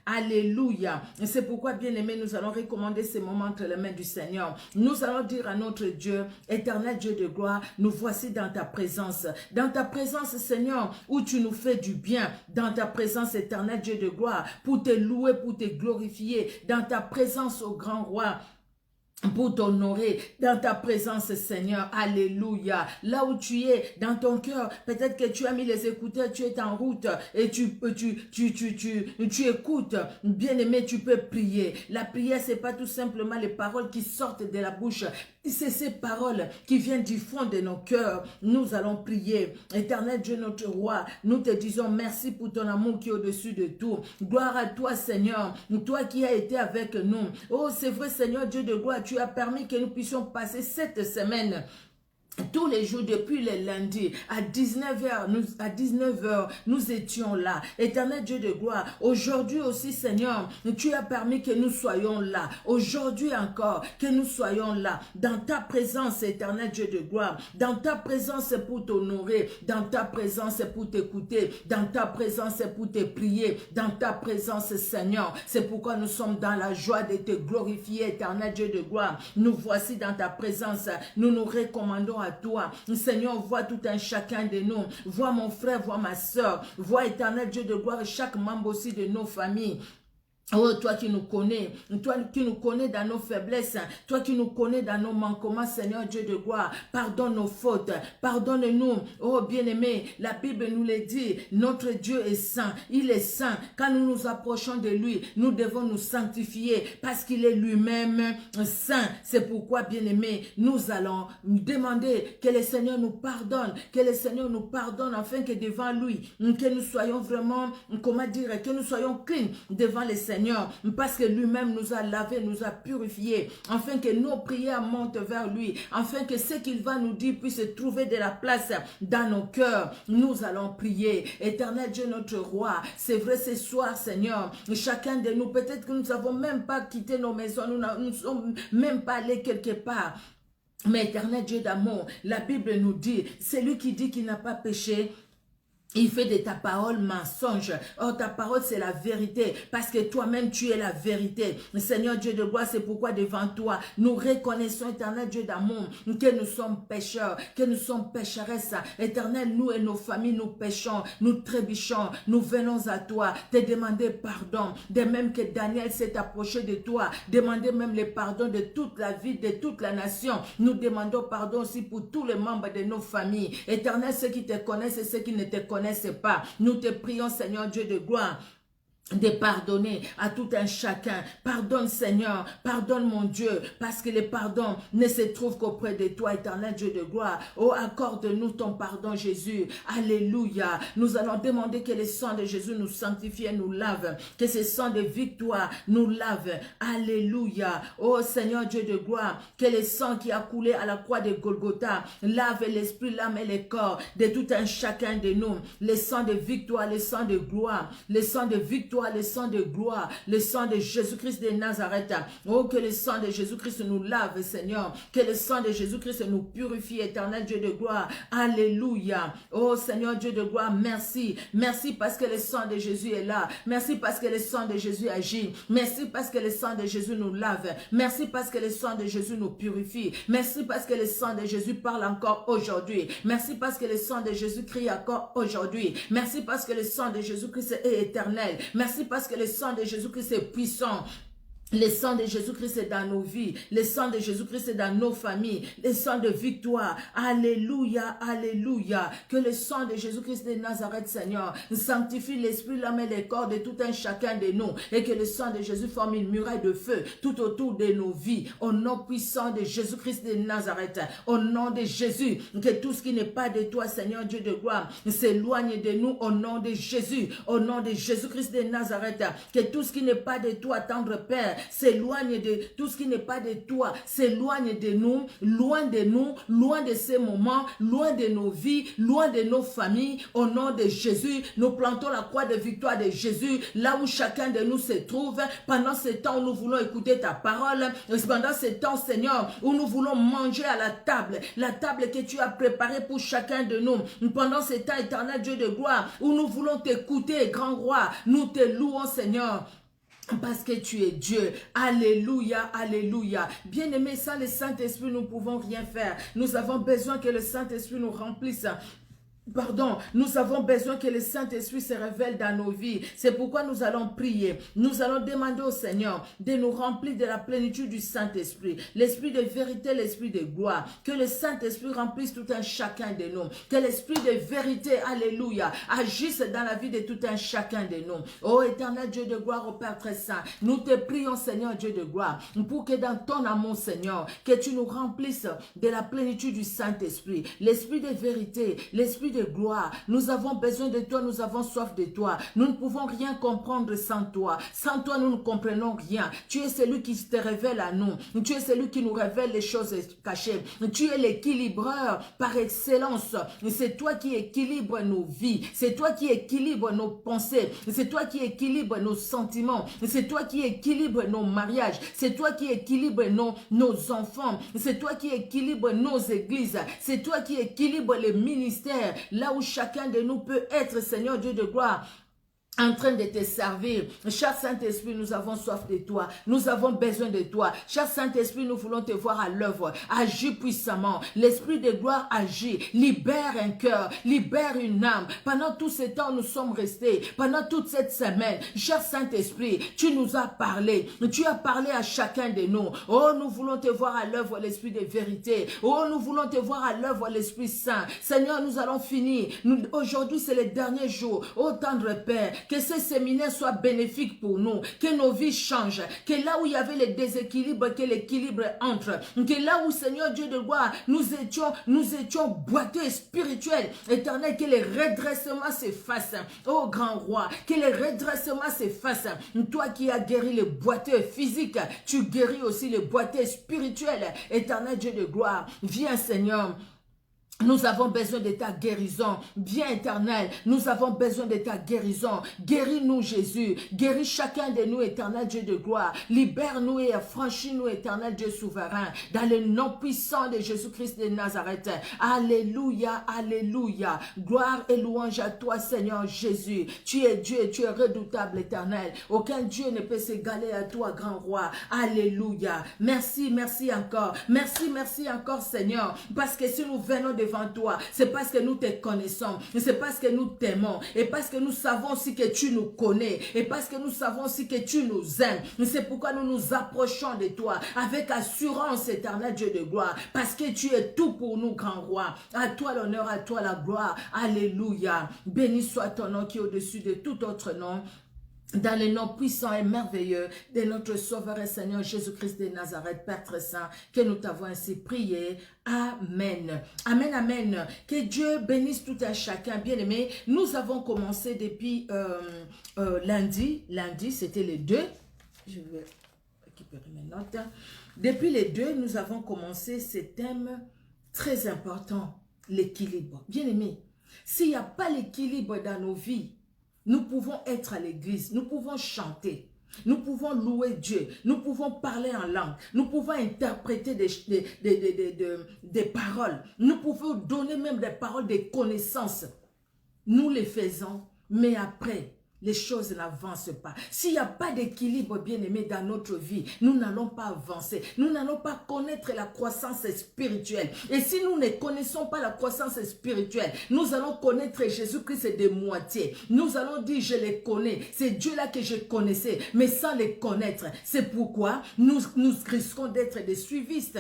Alléluia. C'est pourquoi, bien-aimés, nous allons recommander ces moments entre les mains du Seigneur. Nous allons dire à notre Dieu, éternel Dieu de gloire, nous voici dans ta présence. Dans ta présence, Seigneur, où tu nous fais du bien. Dans ta présence, éternel Dieu de gloire, pour te louer, pour te glorifier. Dans ta présence, ô grand roi, pour t'honorer dans ta présence, Seigneur. Alléluia. Là où tu es, dans ton cœur, peut-être que tu as mis les écouteurs, tu es en route et tu écoutes. Bien-aimé, tu peux prier. La prière, c'est pas tout simplement les paroles qui sortent de la bouche. C'est ces paroles qui viennent du fond de nos cœurs. Nous allons prier. Éternel Dieu, notre roi, nous te disons merci pour ton amour qui est au-dessus de tout. Gloire à toi, Seigneur. Toi qui as été avec nous. Oh, c'est vrai, Seigneur Dieu de gloire, tu as permis que nous puissions passer cette semaine tous les jours, depuis le lundi, à 19h, nous étions là. Éternel Dieu de gloire, aujourd'hui aussi, Seigneur, tu as permis que nous soyons là. Aujourd'hui encore, que nous soyons là. Dans ta présence, éternel Dieu de gloire. Dans ta présence pour t'honorer. Dans ta présence pour t'écouter. Dans ta présence pour te prier. Dans ta présence, Seigneur. C'est pourquoi nous sommes dans la joie de te glorifier, éternel Dieu de gloire. Nous voici dans ta présence. Nous nous recommandons à toi. Seigneur, vois tout un chacun de nous. Vois mon frère, vois ma soeur. Vois, éternel Dieu de gloire, chaque membre aussi de nos familles. Oh, toi qui nous connais dans nos faiblesses, toi qui nous connais dans nos manquements, Seigneur Dieu de gloire, pardonne nos fautes, pardonne-nous. Oh, bien-aimé, la Bible nous le dit, notre Dieu est saint, il est saint. Quand nous nous approchons de lui, nous devons nous sanctifier parce qu'il est lui-même saint. C'est pourquoi, bien-aimé, nous allons demander que le Seigneur nous pardonne, afin que devant lui, que nous soyons vraiment, que nous soyons clean devant le Seigneur. Parce que lui-même nous a lavé, nous a purifié, afin que nos prières montent vers lui, afin que ce qu'il va nous dire puisse trouver de la place dans nos cœurs. Nous allons prier. Éternel Dieu, notre roi, c'est vrai ce soir, Seigneur, chacun de nous, peut-être que nous n'avons même pas quitté nos maisons, nous ne sommes même pas allés quelque part. Mais éternel Dieu d'amour, la Bible nous dit, celui qui dit qu'il n'a pas péché, il fait de ta parole mensonge. Oh, ta parole, c'est la vérité. Parce que toi-même, tu es la vérité. Seigneur Dieu de gloire, c'est pourquoi devant toi, nous reconnaissons, éternel Dieu d'amour, que nous sommes pécheurs, que nous sommes pécheresses. Éternel, nous et nos familles, nous péchons, nous trébuchons, nous venons à toi, te demander pardon. De même que Daniel s'est approché de toi, demander même le pardon de toute la vie, de toute la nation. Nous demandons pardon aussi pour tous les membres de nos familles. Éternel, ceux qui te connaissent et ceux qui ne te connaissent pas. Nous te prions, Seigneur Dieu de gloire, de pardonner à tout un chacun. Pardonne, Seigneur, pardonne, mon Dieu, parce que le pardon ne se trouve qu'auprès de toi, éternel Dieu de gloire. Oh, accorde-nous ton pardon, Jésus. Alléluia. Nous allons demander que le sang de Jésus nous sanctifie et nous lave, que ce sang de victoire nous lave. Alléluia. Oh, Seigneur Dieu de gloire, que le sang qui a coulé à la croix de Golgotha lave l'esprit, l'âme et le corps de tout un chacun de nous. Le sang de victoire, le sang de gloire, le sang de victoire, le sang de gloire, le sang de Jésus-Christ de Nazareth. Oh, que le sang de Jésus-Christ nous lave, Seigneur. Que le sang de Jésus-Christ nous purifie, éternel Dieu de gloire. Alléluia. Oh, Seigneur Dieu de gloire, merci. Merci parce que le sang de Jésus est là. Merci parce que le sang de Jésus agit. Merci parce que le sang de Jésus nous lave. Merci parce que le sang de Jésus nous purifie. Merci parce que le sang de Jésus parle encore aujourd'hui. Merci parce que le sang de Jésus crie encore aujourd'hui. Merci parce que le sang de Jésus-Christ est éternel. Merci parce que le sang de Jésus-Christ est puissant. Le sang de Jésus-Christ est dans nos vies. Le sang de Jésus-Christ est dans nos familles. Le sang de victoire. Alléluia, alléluia. Que le sang de Jésus-Christ de Nazareth, Seigneur, sanctifie l'esprit, l'âme et le corps de tout un chacun de nous. Et que le sang de Jésus forme une muraille de feu tout autour de nos vies. Au nom puissant de Jésus-Christ de Nazareth. Au nom de Jésus. Que tout ce qui n'est pas de toi, Seigneur Dieu de gloire, s'éloigne de nous au nom de Jésus. Au nom de Jésus-Christ de Nazareth. Que tout ce qui n'est pas de toi, tendre Père, s'éloigne de tout ce qui n'est pas de toi, s'éloigne de nous, loin de ces moments, loin de nos vies, loin de nos familles. Au nom de Jésus, nous plantons la croix de victoire de Jésus, là où chacun de nous se trouve. Pendant ce temps où nous voulons écouter ta parole, pendant ce temps, Seigneur, où nous voulons manger à la table que tu as préparée pour chacun de nous. Pendant ce temps, éternel Dieu de gloire, où nous voulons t'écouter, grand roi, nous te louons, Seigneur. Parce que tu es Dieu. Alléluia, alléluia. Bien-aimés, sans le Saint-Esprit, nous ne pouvons rien faire. Nous avons besoin que le Saint-Esprit nous remplisse. Pardon, nous avons besoin que le Saint-Esprit se révèle dans nos vies. C'est pourquoi nous allons prier. Nous allons demander au Seigneur de nous remplir de la plénitude du Saint-Esprit. L'Esprit de vérité, l'Esprit de gloire. Que le Saint-Esprit remplisse tout un chacun de nous. Que l'Esprit de vérité, alléluia, agisse dans la vie de tout un chacun de nous. Ô éternel Dieu de gloire, ô Père très saint, nous te prions, Seigneur Dieu de gloire, pour que dans ton amour, Seigneur, que tu nous remplisses de la plénitude du Saint-Esprit. L'Esprit de vérité, l'Esprit de gloire. Nous avons besoin de toi, nous avons soif de toi. Nous ne pouvons rien comprendre sans toi. Sans toi, nous ne comprenons rien. Tu es celui qui te révèle à nous. Tu es celui qui nous révèle les choses cachées. Tu es l'équilibreur par excellence. C'est toi qui équilibre nos vies. C'est toi qui équilibre nos pensées. C'est toi qui équilibre nos sentiments. C'est toi qui équilibre nos mariages. C'est toi qui équilibre nos enfants. C'est toi qui équilibre nos églises. C'est toi qui équilibre les ministères. Là où chacun de nous peut être, Seigneur Dieu de gloire, en train de te servir. Cher Saint-Esprit, nous avons soif de toi. Nous avons besoin de toi. Cher Saint-Esprit, nous voulons te voir à l'œuvre. Agis puissamment. L'Esprit de gloire agit. Libère un cœur. Libère une âme. Pendant tout ce temps, nous sommes restés. Pendant toute cette semaine, cher Saint-Esprit, tu nous as parlé. Tu as parlé à chacun de nous. Oh, nous voulons te voir à l'œuvre, l'Esprit de vérité. Oh, nous voulons te voir à l'œuvre, l'Esprit Saint. Seigneur, nous allons finir. Aujourd'hui, c'est le dernier jour. Oh, tendre Père, que ce séminaire soit bénéfique pour nous, que nos vies changent, que là où il y avait le déséquilibre, que l'équilibre entre, que là où, Seigneur Dieu de gloire, nous étions boiteux spirituels, éternel, que les redressements se fassent, oh grand roi, que les redressements se fassent. Toi qui as guéri les boiteux physiques, tu guéris aussi les boiteux spirituels, éternel Dieu de gloire. Viens, Seigneur. Nous avons besoin de ta guérison. Viens, éternel, nous avons besoin de ta guérison. Guéris-nous, Jésus. Guéris chacun de nous, éternel Dieu de gloire. Libère-nous et affranchis-nous, éternel Dieu souverain. Dans le nom puissant de Jésus-Christ de Nazareth. Alléluia, alléluia. Gloire et louange à toi, Seigneur Jésus. Tu es Dieu et tu es redoutable, éternel. Aucun Dieu ne peut s'égaler à toi, grand roi. Alléluia. Merci, merci encore. Merci, merci encore, Seigneur. Parce que si nous venons devant toi, c'est parce que nous te connaissons, c'est parce que nous t'aimons, et parce que nous savons aussi que tu nous connais, et parce que nous savons aussi que tu nous aimes. C'est pourquoi nous nous approchons de toi avec assurance, éternel Dieu de gloire, parce que tu es tout pour nous, grand roi. À toi l'honneur, à toi la gloire. Alléluia. Béni soit ton nom qui est au-dessus de tout autre nom. Dans le nom puissant et merveilleux de notre Sauveur et Seigneur Jésus-Christ de Nazareth, Père très saint, que nous t'avons ainsi prié. Amen. Amen, amen. Que Dieu bénisse tout un chacun. Bien aimé, nous avons commencé depuis lundi. Lundi, c'était les 2. Je vais récupérer mes notes. Depuis les 2, nous avons commencé ce thème très important, l'équilibre. Bien aimé, s'il n'y a pas l'équilibre dans nos vies, nous pouvons être à l'église, nous pouvons chanter, nous pouvons louer Dieu, nous pouvons parler en langue, nous pouvons interpréter des paroles, nous pouvons donner même des paroles, des connaissances. Nous les faisons, mais après, les choses n'avancent pas. S'il n'y a pas d'équilibre, bien-aimé, dans notre vie, nous n'allons pas avancer. Nous n'allons pas connaître la croissance spirituelle. Et si nous ne connaissons pas la croissance spirituelle, nous allons connaître Jésus-Christ de moitié. Nous allons dire, je les connais. C'est Dieu-là que je connaissais, mais sans les connaître. C'est pourquoi nous risquons d'être des suivistes.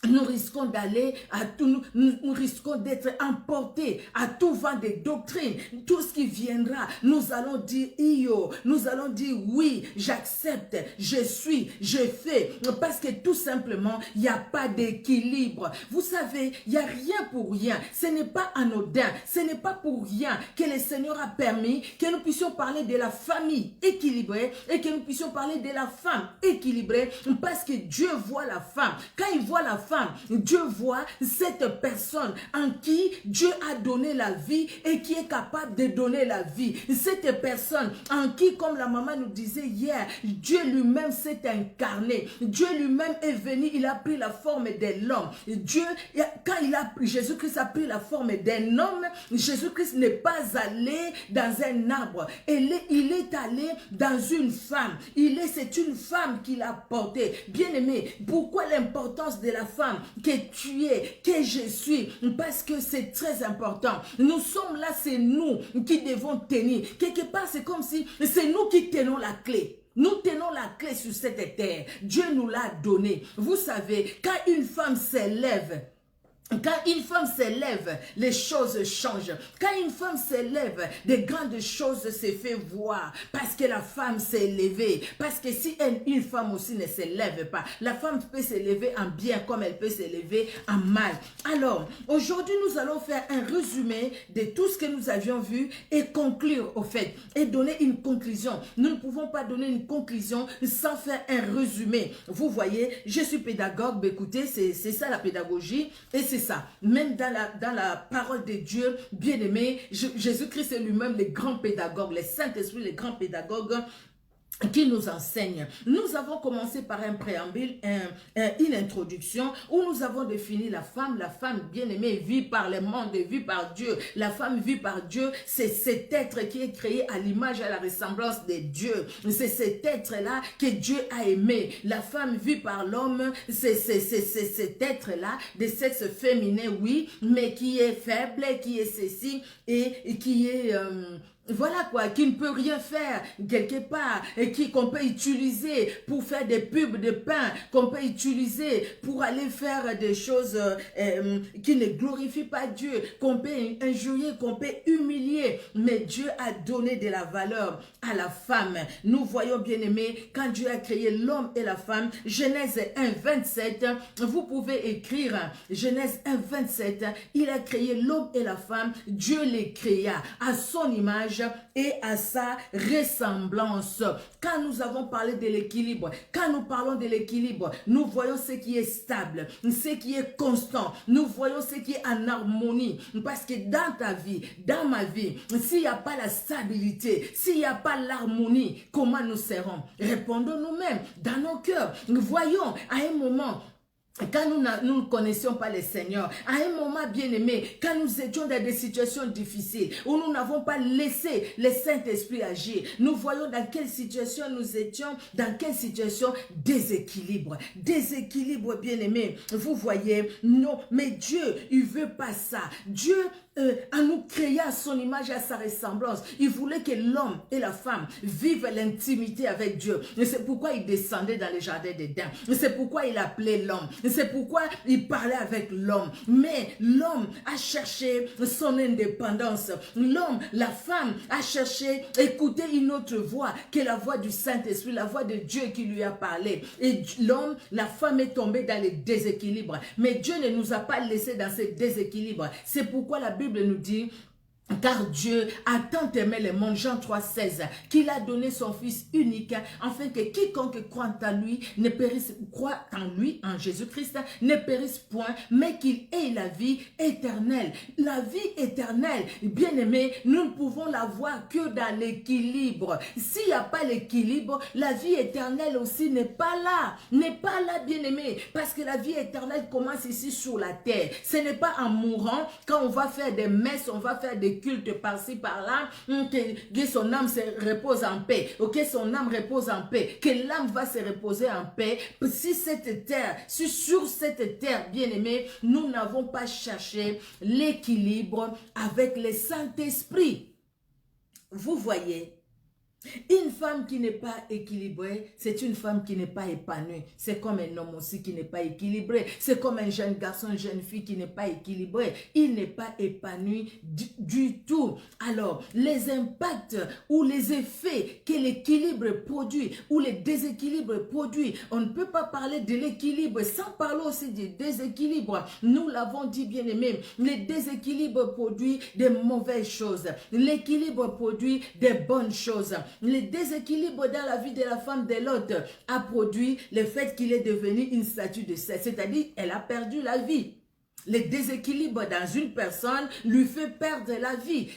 nous risquons d'aller à tout, nous risquons d'être emportés à tout vent des doctrines, tout ce qui viendra, nous allons dire nous allons dire oui, j'accepte, je suis, je fais, parce que tout simplement, il n'y a pas d'équilibre. Vous savez, il n'y a rien pour rien, ce n'est pas anodin, ce n'est pas pour rien que le Seigneur a permis que nous puissions parler de la famille équilibrée et que nous puissions parler de la femme équilibrée, parce que Dieu voit la femme. Quand il voit la femme, Dieu voit cette personne en qui Dieu a donné la vie et qui est capable de donner la vie. Cette personne en qui, comme la maman nous disait hier, Dieu lui-même s'est incarné. Dieu lui-même est venu, il a pris la forme de l'homme. Dieu, quand Jésus-Christ a pris la forme d'un homme, Jésus-Christ n'est pas allé dans un arbre. Il est allé dans une femme. C'est une femme qu'il a portée. Bien-aimé, pourquoi l'importance de la femme que tu es, que je suis? Parce que c'est très important. Nous sommes là, c'est nous qui devons tenir. Quelque part, c'est comme si c'est nous qui tenons la clé. Nous tenons la clé sur cette terre. Dieu nous l'a donnée. Vous savez, quand une femme s'élève, les choses changent. Quand une femme s'élève, de grandes choses se fait voir. Parce que la femme s'est élevée. Parce que si une femme aussi ne s'élève pas, la femme peut s'élever en bien comme elle peut s'élever en mal. Alors, aujourd'hui, nous allons faire un résumé de tout ce que nous avions vu et conclure au fait. Et donner une conclusion. Nous ne pouvons pas donner une conclusion sans faire un résumé. Vous voyez, je suis pédagogue. Écoutez, c'est ça la pédagogie. Et c'est ça. Même dans la parole de Dieu, bien-aimé, Jésus-Christ est lui-même le grand pédagogue, le Saint-Esprit, le grand pédagogue qui nous enseigne. Nous avons commencé par un préambule, une introduction où nous avons défini la femme. La femme, bien-aimée, vit par le monde, vit par Dieu. La femme vit par Dieu. C'est cet être qui est créé à l'image et à la ressemblance de Dieu. C'est cet être-là que Dieu a aimé. La femme vit par l'homme. C'est cet être-là de sexe féminin, oui, mais qui est faible, qui est ceci et qui est... voilà quoi, qui ne peut rien faire quelque part et qu'on peut utiliser pour faire des pubs de pain, qu'on peut utiliser pour aller faire des choses qui ne glorifient pas Dieu, qu'on peut injurier, qu'on peut humilier. Mais Dieu a donné de la valeur à la femme. Nous voyons, bien aimé, quand Dieu a créé l'homme et la femme, Genèse 1, 27, vous pouvez écrire Genèse 1, 27, il a créé l'homme et la femme, Dieu les créa à son image et à sa ressemblance. Quand nous avons parlé de l'équilibre, quand nous parlons de l'équilibre, nous voyons ce qui est stable, ce qui est constant, nous voyons ce qui est en harmonie. Parce que dans ta vie, dans ma vie, s'il n'y a pas la stabilité, s'il n'y a pas l'harmonie, comment nous serons? Répondons nous-mêmes dans nos cœurs. Voyons à un moment, quand nous ne connaissions pas le Seigneur, à un moment bien aimé, quand nous étions dans des situations difficiles, où nous n'avons pas laissé le Saint-Esprit agir, nous voyons dans quelle situation nous étions, dans quelle situation déséquilibre. Déséquilibre bien aimé, vous voyez, non, mais Dieu, il veut pas ça. Dieu, en nous créant à son image et à sa ressemblance, il voulait que l'homme et la femme vivent l'intimité avec Dieu. Et c'est pourquoi il descendait dans les jardins d'Éden. C'est pourquoi il appelait l'homme. C'est pourquoi il parlait avec l'homme. Mais l'homme a cherché son indépendance. L'homme, la femme a cherché écouter une autre voix que la voix du Saint-Esprit, la voix de Dieu qui lui a parlé. Et l'homme, la femme est tombée dans les déséquilibres. Mais Dieu ne nous a pas laissés dans ces déséquilibres. C'est pourquoi la Bible nous dit, car Dieu a tant aimé le monde, Jean 3,16, qu'il a donné son Fils unique, afin que quiconque croit en lui, ne périsse, croit en lui, en Jésus-Christ, ne périsse point, mais qu'il ait la vie éternelle. La vie éternelle, bien aimé, nous ne pouvons la voir que dans l'équilibre. S'il n'y a pas l'équilibre, la vie éternelle aussi n'est pas là. N'est pas là, bien aimé, parce que la vie éternelle commence ici sur la terre. Ce n'est pas en mourant, quand on va faire des messes, on va faire des culte par-ci, par-là, que son âme se repose en paix, que son âme repose en paix, que l'âme va se reposer en paix. Si cette terre, si sur cette terre, bien-aimée, nous n'avons pas cherché l'équilibre avec le Saint-Esprit. Vous voyez, Une femme qui n'est pas équilibrée, c'est une femme qui n'est pas épanouie. C'est comme un homme aussi qui n'est pas équilibré. C'est comme un jeune garçon, une jeune fille qui n'est pas équilibré. Il n'est pas épanoui du tout. Alors, les impacts ou les effets que l'équilibre produit ou les déséquilibres produit, on ne peut pas parler de l'équilibre sans parler aussi du déséquilibre. Nous l'avons dit, bien aimé, les déséquilibres produisent des mauvaises choses. L'équilibre produit des bonnes choses. Le déséquilibre dans la vie de la femme de Lot a produit le fait qu'il est devenu une statue de sel, c'est-à-dire elle a perdu la vie. Le déséquilibre dans une personne lui fait perdre la vie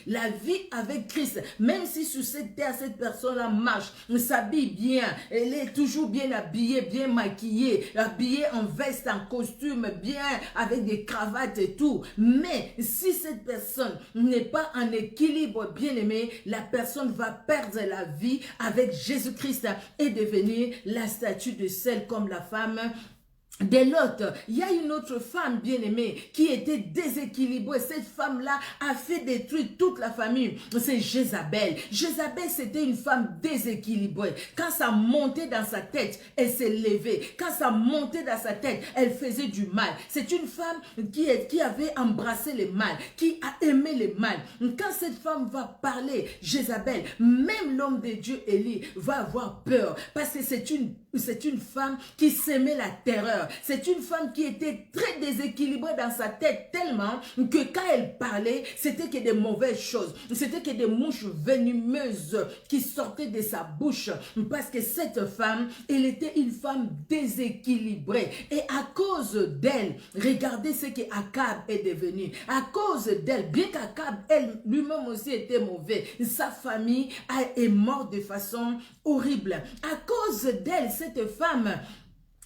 avec Christ. Même si sur cette terre, cette personne-là marche, s'habille bien, elle est toujours bien habillée, bien maquillée, habillée en veste, en costume, bien avec des cravates et tout. Mais si cette personne n'est pas en équilibre bien aimé, la personne va perdre la vie avec Jésus-Christ et devenir la statue de sel comme la femme de Lot. Il y a une autre femme bien-aimée qui était déséquilibrée. Cette femme-là a fait détruire toute la famille. C'est Jézabel. Jézabel, c'était une femme déséquilibrée. Quand ça montait dans sa tête, elle s'est levée. Quand ça montait dans sa tête, elle faisait du mal. C'est une femme qui avait embrassé le mal, qui a aimé le mal. Quand cette femme va parler, Jézabel, même l'homme de Dieu, Élie, va avoir peur parce que c'est une femme qui s'aimait la terreur. C'est une femme qui était très déséquilibrée dans sa tête tellement que quand elle parlait, c'était que des mauvaises choses. C'était que des mouches venimeuses qui sortaient de sa bouche. Parce que cette femme, elle était une femme déséquilibrée. Et à cause d'elle, regardez ce que Akab est devenu. À cause d'elle, bien qu'Akab, elle lui-même aussi était mauvais, sa famille est morte de façon horrible. À cause d'elle, cette femme,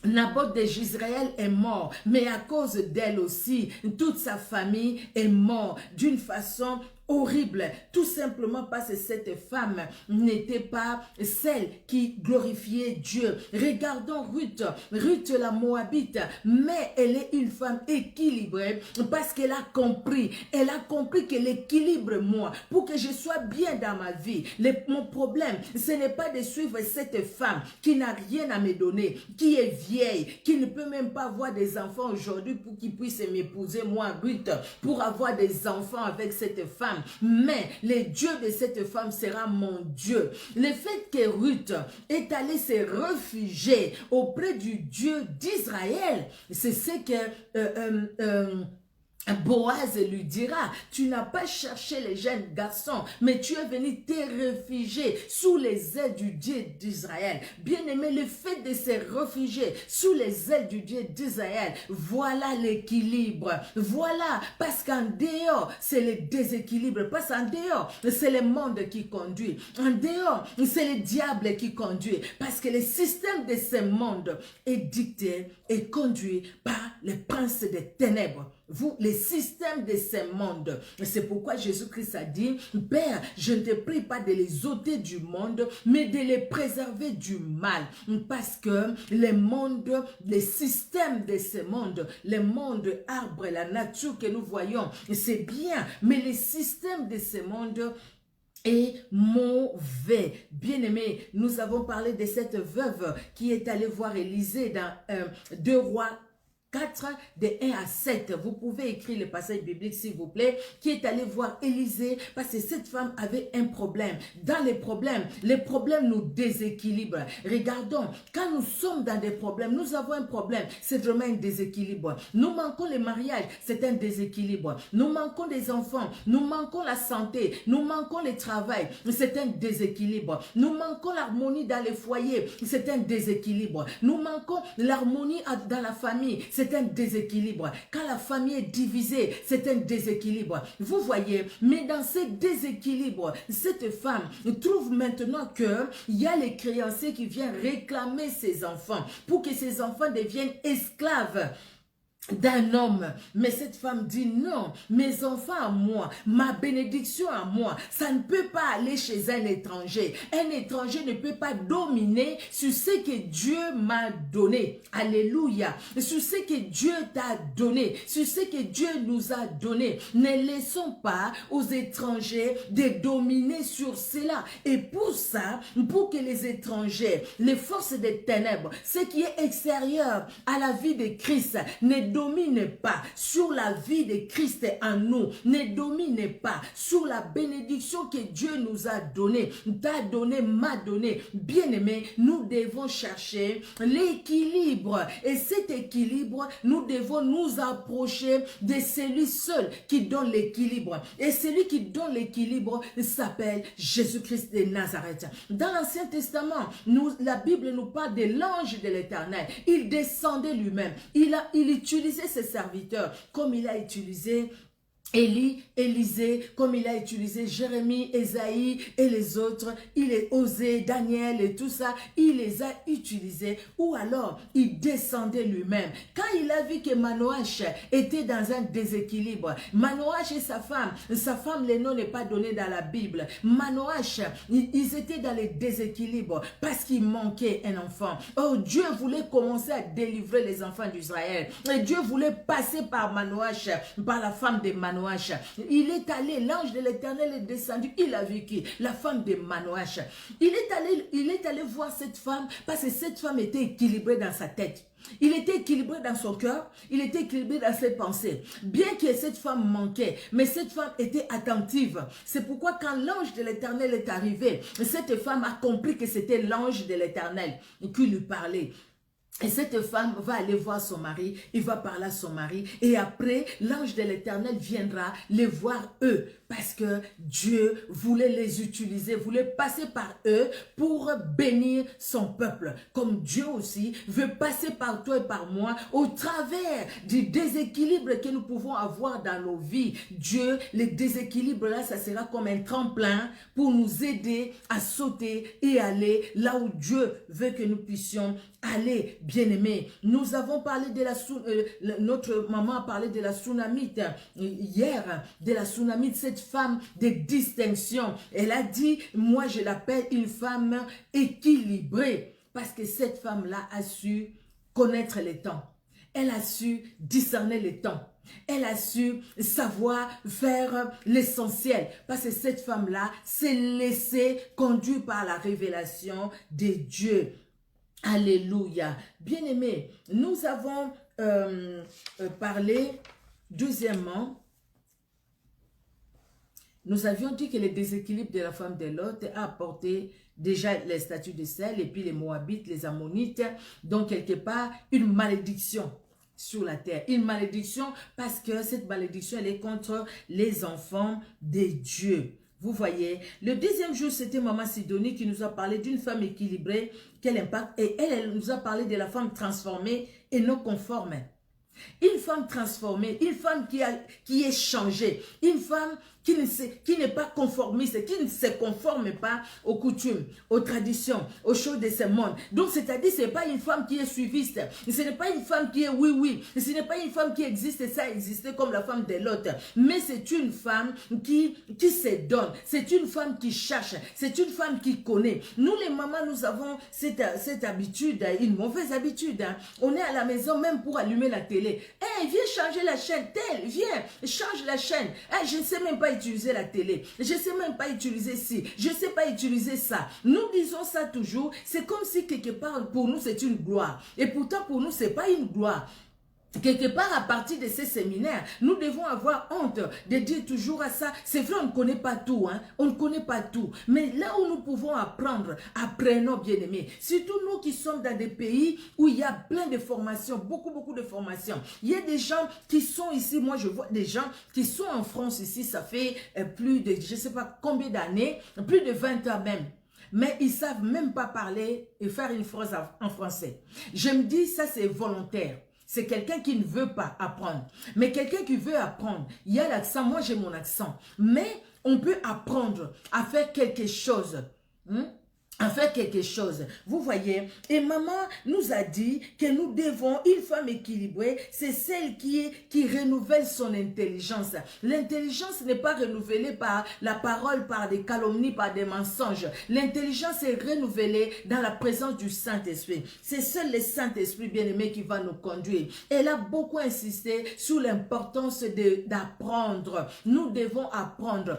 Naboth de Jezreel est mort, mais à cause d'elle aussi, toute sa famille est morte d'une façon horrible, tout simplement parce que cette femme n'était pas celle qui glorifiait Dieu. Regardons Ruth la Moabite, mais elle est une femme équilibrée parce qu'elle a compris que l'équilibre, moi, pour que je sois bien dans ma vie, mon problème, ce n'est pas de suivre cette femme qui n'a rien à me donner, qui est vieille, qui ne peut même pas avoir des enfants aujourd'hui pour qu'il puisse m'épouser, moi, Ruth, pour avoir des enfants avec cette femme. Mais le Dieu de cette femme sera mon Dieu. Le fait que Ruth est allée se réfugier auprès du Dieu d'Israël, c'est ce que Boaz lui dira, tu n'as pas cherché les jeunes garçons, mais tu es venu te réfugier sous les ailes du Dieu d'Israël. Bien-aimé, le fait de se réfugier sous les ailes du Dieu d'Israël, voilà l'équilibre. Voilà, parce qu'en dehors, c'est le déséquilibre. Parce qu'en dehors, c'est le monde qui conduit. En dehors, c'est le diable qui conduit. Parce que le système de ce monde est dicté et conduit par le prince des ténèbres. Vous, les systèmes de ce monde. C'est pourquoi Jésus-Christ a dit, Père, je ne te prie pas de les ôter du monde, mais de les préserver du mal. Parce que les systèmes de ce monde, le monde arbre, la nature que nous voyons, c'est bien, mais les systèmes de ce monde est mauvais. Bien-aimé, nous avons parlé de cette veuve qui est allée voir Élisée dans 2 Rois 4, de 1 à 7. Vous pouvez écrire le passage biblique s'il vous plaît, qui est allé voir Élisée parce que cette femme avait un problème. Dans les problèmes nous déséquilibrent. Regardons, quand nous sommes dans des problèmes, nous avons un problème, c'est vraiment un déséquilibre. Nous manquons le mariage, c'est un déséquilibre. Nous manquons des enfants, nous manquons la santé, nous manquons le travail, c'est un déséquilibre. Nous manquons l'harmonie dans les foyers, c'est un déséquilibre. Nous manquons l'harmonie dans la famille, c'est un déséquilibre. Quand la famille est divisée, c'est un déséquilibre. Vous voyez, mais dans ce déséquilibre, cette femme trouve maintenant qu'il y a les créanciers qui viennent réclamer ses enfants pour que ses enfants deviennent esclaves d'un homme. Mais cette femme dit non, mes enfants à moi, ma bénédiction à moi, ça ne peut pas aller chez un étranger. Un étranger ne peut pas dominer sur ce que Dieu m'a donné. Alléluia. Sur ce que Dieu t'a donné, sur ce que Dieu nous a donné. Ne laissons pas aux étrangers de dominer sur cela. Et pour ça, pour que les étrangers, les forces des ténèbres, ce qui est extérieur à la vie de Christ, ne domine pas sur la vie de Christ en nous, ne domine pas sur la bénédiction que Dieu nous a donnée, t'a donné, m'a donné. Bien-aimé, nous devons chercher l'équilibre. Et cet équilibre, nous devons nous approcher de celui seul qui donne l'équilibre. Et celui qui donne l'équilibre s'appelle Jésus-Christ de Nazareth. Dans l'Ancien Testament, la Bible nous parle de l'ange de l'Éternel. Il descendait lui-même. Il utilisait ses serviteurs comme il a utilisé Élie, Élisée, comme il a utilisé Jérémie, Ésaïe et les autres, il est osé, Daniel et tout ça, il les a utilisés. Ou alors, il descendait lui-même. Quand il a vu que Manoach était dans un déséquilibre, Manoach et sa femme, le nom n'est pas donné dans la Bible. Manoach, ils étaient dans les déséquilibres parce qu'il manquait un enfant. Oh, Dieu voulait commencer à délivrer les enfants d'Israël. Et Dieu voulait passer par Manoach, par la femme de Manoach. Il est allé, l'ange de l'Éternel est descendu, il a vu qui? La femme de Manoach. Il est allé voir cette femme parce que cette femme était équilibrée dans sa tête. Il était équilibré dans son cœur, il était équilibré dans ses pensées. Bien que cette femme manquait, mais cette femme était attentive. C'est pourquoi quand l'ange de l'Éternel est arrivé, cette femme a compris que c'était l'ange de l'Éternel qui lui parlait. Et cette femme va aller voir son mari, il va parler à son mari, et après, l'ange de l'Éternel viendra les voir eux, parce que Dieu voulait les utiliser, voulait passer par eux pour bénir son peuple. Comme Dieu aussi veut passer par toi et par moi, au travers du déséquilibre que nous pouvons avoir dans nos vies. Dieu, les déséquilibres là, ça sera comme un tremplin pour nous aider à sauter et aller là où Dieu veut que nous puissions aller. Bien-aimés, nous avons parlé de notre maman a parlé de la Sunamite hier, de la Sunamite, cette femme de distinction. Elle a dit, moi je l'appelle une femme équilibrée, parce que cette femme-là a su connaître les temps. Elle a su discerner les temps. Elle a su savoir faire l'essentiel, parce que cette femme-là s'est laissée conduire par la révélation de Dieu. Alléluia. Bien-aimés, nous avons parlé, deuxièmement, nous avions dit que le déséquilibre de la femme de Lot a apporté déjà les statues de sel, et puis les Moabites, les Ammonites, donc quelque part une malédiction sur la terre. Une malédiction parce que cette malédiction, elle est contre les enfants de Dieu. Vous voyez, le deuxième jour, c'était Maman Sidonie qui nous a parlé d'une femme équilibrée, quel impact, et elle nous a parlé de la femme transformée et non conforme. Une femme transformée, une femme qui est changée, une femme qui n'est pas conformiste, qui ne se conforme pas aux coutumes, aux traditions, aux choses de ce monde. Donc, c'est-à-dire, ce n'est pas une femme qui est suiviste, ce n'est pas une femme qui est oui, ce n'est pas une femme qui existe, ça existe comme la femme de l'autre, mais c'est une femme qui se donne, c'est une femme qui cherche, c'est une femme qui connaît. Nous, les mamans, nous avons cette habitude, une mauvaise habitude. On est à la maison même pour allumer la télé. Hey, viens changer la chaîne, viens, change la chaîne. Hey, je ne sais même pas utiliser la télé, je ne sais même pas utiliser ci, je ne sais pas utiliser ça. Nous disons ça toujours, c'est comme si quelque part pour nous c'est une gloire, et pourtant pour nous c'est pas une gloire. Quelque part, à partir de ces séminaires, nous devons avoir honte de dire toujours à ça. C'est vrai, on ne connaît pas tout, hein? On ne connaît pas tout. Mais là où nous pouvons apprendre, apprenons, bien-aimés. Surtout nous qui sommes dans des pays où il y a plein de formations, beaucoup de formations. Il y a des gens qui sont ici, moi je vois des gens qui sont en France ici, ça fait plus de, je ne sais pas combien d'années, plus de 20 ans même. Mais ils ne savent même pas parler et faire une phrase en français. Je me dis, ça c'est volontaire. C'est quelqu'un qui ne veut pas apprendre. Mais quelqu'un qui veut apprendre, il y a l'accent, moi j'ai mon accent. Mais on peut apprendre à faire quelque chose. en faire quelque chose. Vous voyez, et maman nous a dit que nous devons, une femme équilibrée, c'est celle qui renouvelle son intelligence. L'intelligence n'est pas renouvelée par la parole, par des calomnies, par des mensonges. L'intelligence est renouvelée dans la présence du Saint-Esprit. C'est seul le Saint-Esprit bien-aimé qui va nous conduire. Elle a beaucoup insisté sur l'importance d'apprendre. Nous devons apprendre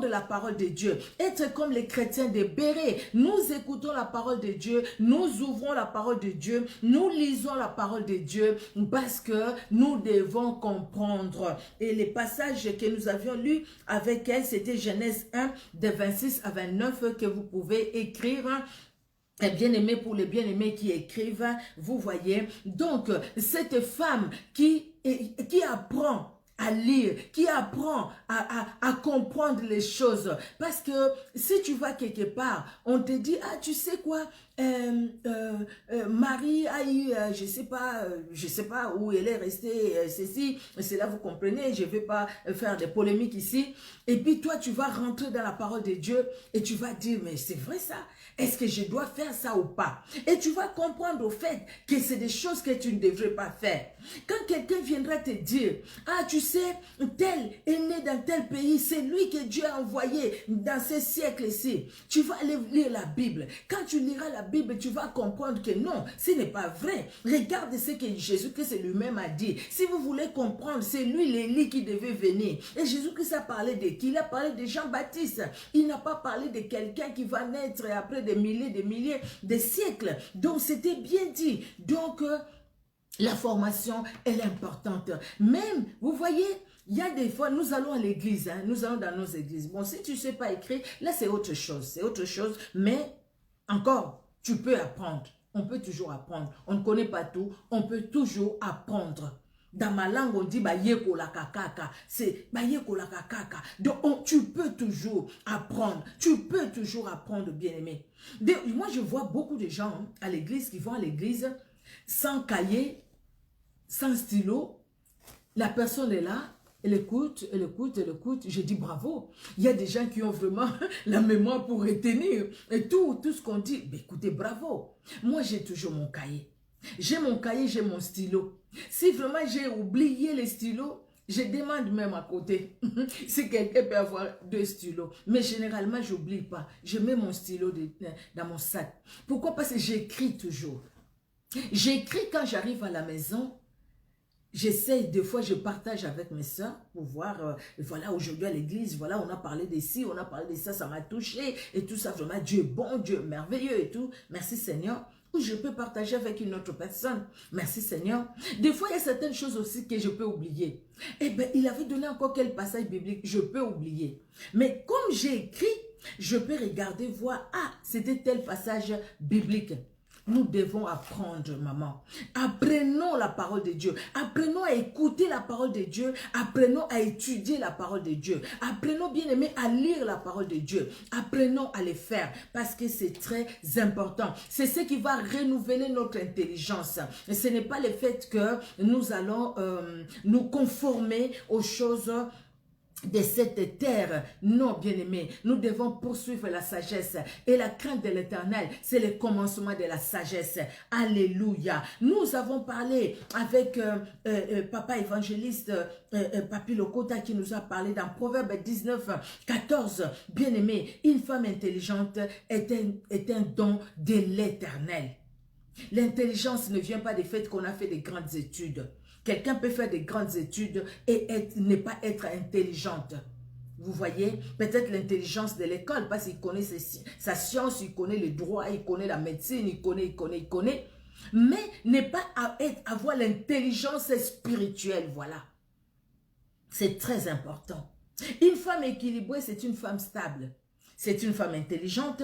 la parole de Dieu. Être comme les chrétiens de Béret. Nous écoutons la parole de Dieu, nous ouvrons la parole de Dieu, nous lisons la parole de Dieu parce que nous devons comprendre. Et les passages que nous avions lus avec elle, c'était Genèse 1, de 26 à 29 que vous pouvez écrire. Et bien-aimé, pour les bien-aimés qui écrivent, vous voyez. Donc, cette femme qui apprend à lire, qui apprend à comprendre les choses. Parce que si tu vas quelque part, on te dit, ah, tu sais quoi, Marie a eu, je sais pas où elle est restée, ceci, c'est là, vous comprenez, je ne vais pas faire des polémiques ici. Et puis toi, tu vas rentrer dans la parole de Dieu et tu vas dire, mais c'est vrai ça, est-ce que je dois faire ça ou pas? Et tu vas comprendre au fait que c'est des choses que tu ne devrais pas faire. Quand quelqu'un viendra te dire, ah, tu sais, tel est né dans tel pays, c'est lui que Dieu a envoyé dans ce siècle-ci. Tu vas aller lire la Bible. Quand tu liras la Bible, tu vas comprendre que non, ce n'est pas vrai. Regarde ce que Jésus-Christ lui-même a dit. Si vous voulez comprendre, c'est lui l'Élie qui devait venir. Et Jésus-Christ a parlé de qui? Il a parlé de Jean-Baptiste. Il n'a pas parlé de quelqu'un qui va naître après des milliers de siècles. Donc, c'était bien dit. Donc, la formation, elle est importante. Même, vous voyez, il y a des fois, nous allons à l'église, hein, nous allons dans nos églises. Bon, si tu ne sais pas écrire, là, c'est autre chose. C'est autre chose, mais encore, tu peux apprendre. On peut toujours apprendre. On ne connaît pas tout, on peut toujours apprendre. Dans ma langue, on dit bayeko la kakaka. C'est bayeko la kakaka. Donc, tu peux toujours apprendre. Tu peux toujours apprendre, bien-aimé. Moi, je vois beaucoup de gens hein, à l'église qui vont à l'église sans cahier, sans stylo. La personne est là, elle écoute, elle écoute, elle écoute. Je dis bravo. Il y a des gens qui ont vraiment la mémoire pour retenir. Et tout ce qu'on dit, ben, écoutez, bravo. Moi, j'ai toujours mon cahier. J'ai mon cahier, j'ai mon stylo. Si vraiment j'ai oublié les stylos, je demande même à côté si quelqu'un peut avoir 2 stylos. Mais généralement, je n'oublie pas. Je mets mon stylo dans mon sac. Pourquoi? Parce que j'écris toujours. J'écris quand j'arrive à la maison. J'essaie, des fois, je partage avec mes soeurs pour voir, voilà, aujourd'hui à l'église, voilà, on a parlé de ci, on a parlé de ça, ça m'a touché et tout ça. Vraiment, Dieu est bon, Dieu est merveilleux et tout. Merci Seigneur. Ou je peux partager avec une autre personne. Merci Seigneur. Des fois, il y a certaines choses aussi que je peux oublier. Eh bien, il avait donné encore quel passage biblique, je peux oublier. Mais comme j'ai écrit, je peux regarder, voir, ah, c'était tel passage biblique. Nous devons apprendre, maman. Apprenons la parole de Dieu. Apprenons à écouter la parole de Dieu. Apprenons à étudier la parole de Dieu. Apprenons, bien aimé, à lire la parole de Dieu. Apprenons à les faire parce que c'est très important. C'est ce qui va renouveler notre intelligence. Et ce n'est pas le fait que nous allons nous conformer aux choses de cette terre. Non, bien-aimés, nous devons poursuivre la sagesse et la crainte de l'Éternel, c'est le commencement de la sagesse. Alléluia. Nous avons parlé avec papa évangéliste Papi Lokota qui nous a parlé dans Proverbe 19, 14. Bien-aimé, une femme intelligente est un don de l'Éternel. L'intelligence ne vient pas du fait qu'on a fait des grandes études. Quelqu'un peut faire des grandes études et ne pas être intelligente. Vous voyez, peut-être l'intelligence de l'école, parce qu'il connaît sa science, il connaît le droit, il connaît la médecine, il connaît. Mais ne pas avoir l'intelligence spirituelle, voilà. C'est très important. Une femme équilibrée, c'est une femme stable. C'est une femme intelligente.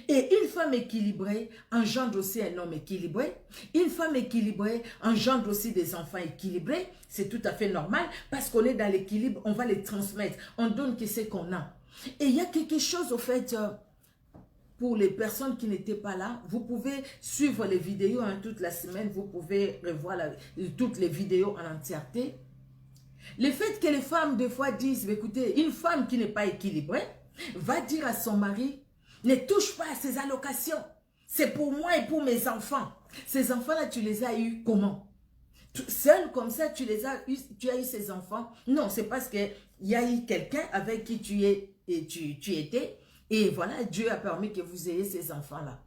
Et une femme équilibrée engendre aussi un homme équilibré. Une femme équilibrée engendre aussi des enfants équilibrés. C'est tout à fait normal parce qu'on est dans l'équilibre, on va les transmettre. On donne ce qu'on a. Et il y a quelque chose au fait, pour les personnes qui n'étaient pas là, vous pouvez suivre les vidéos hein, toute la semaine. Vous pouvez revoir toutes les vidéos en entièreté. Le fait que les femmes des fois disent, écoutez, une femme qui n'est pas équilibrée va dire à son mari, Ne touche pas à ces allocations. C'est pour moi et pour mes enfants. Ces enfants-là, tu les as eus comment? Seul comme ça, tu as eu ces enfants? Non, c'est parce qu'il y a eu quelqu'un avec qui tu étais. Et voilà, Dieu a permis que vous ayez ces enfants-là.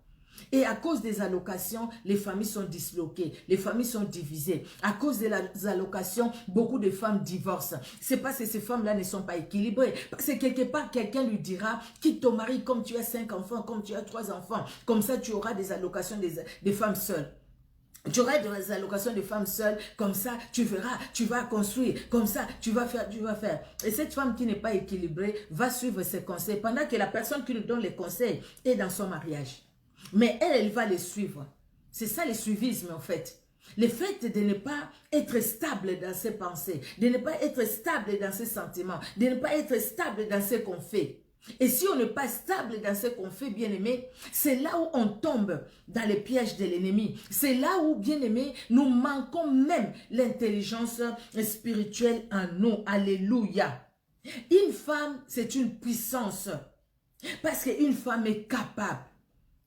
Et à cause des allocations, les familles sont disloquées, les familles sont divisées. À cause des allocations, beaucoup de femmes divorcent. C'est parce que ces femmes-là ne sont pas équilibrées. Parce que quelque part, quelqu'un lui dira, quitte ton mari comme tu as 5 enfants, comme tu as 3 enfants. Comme ça, tu auras des allocations des femmes seules. Tu auras des allocations de femmes seules, comme ça, tu verras, tu vas construire, comme ça, tu vas faire. Et cette femme qui n'est pas équilibrée va suivre ses conseils, pendant que la personne qui lui donne les conseils est dans son mariage. Mais elle va les suivre. C'est ça le suivisme en fait. Le fait de ne pas être stable dans ses pensées, de ne pas être stable dans ses sentiments, de ne pas être stable dans ce qu'on fait. Et si on n'est pas stable dans ce qu'on fait, bien-aimé, c'est là où on tombe dans les pièges de l'ennemi. C'est là où, bien-aimé, nous manquons même l'intelligence spirituelle en nous. Alléluia. Une femme, c'est une puissance. Parce qu'une femme est capable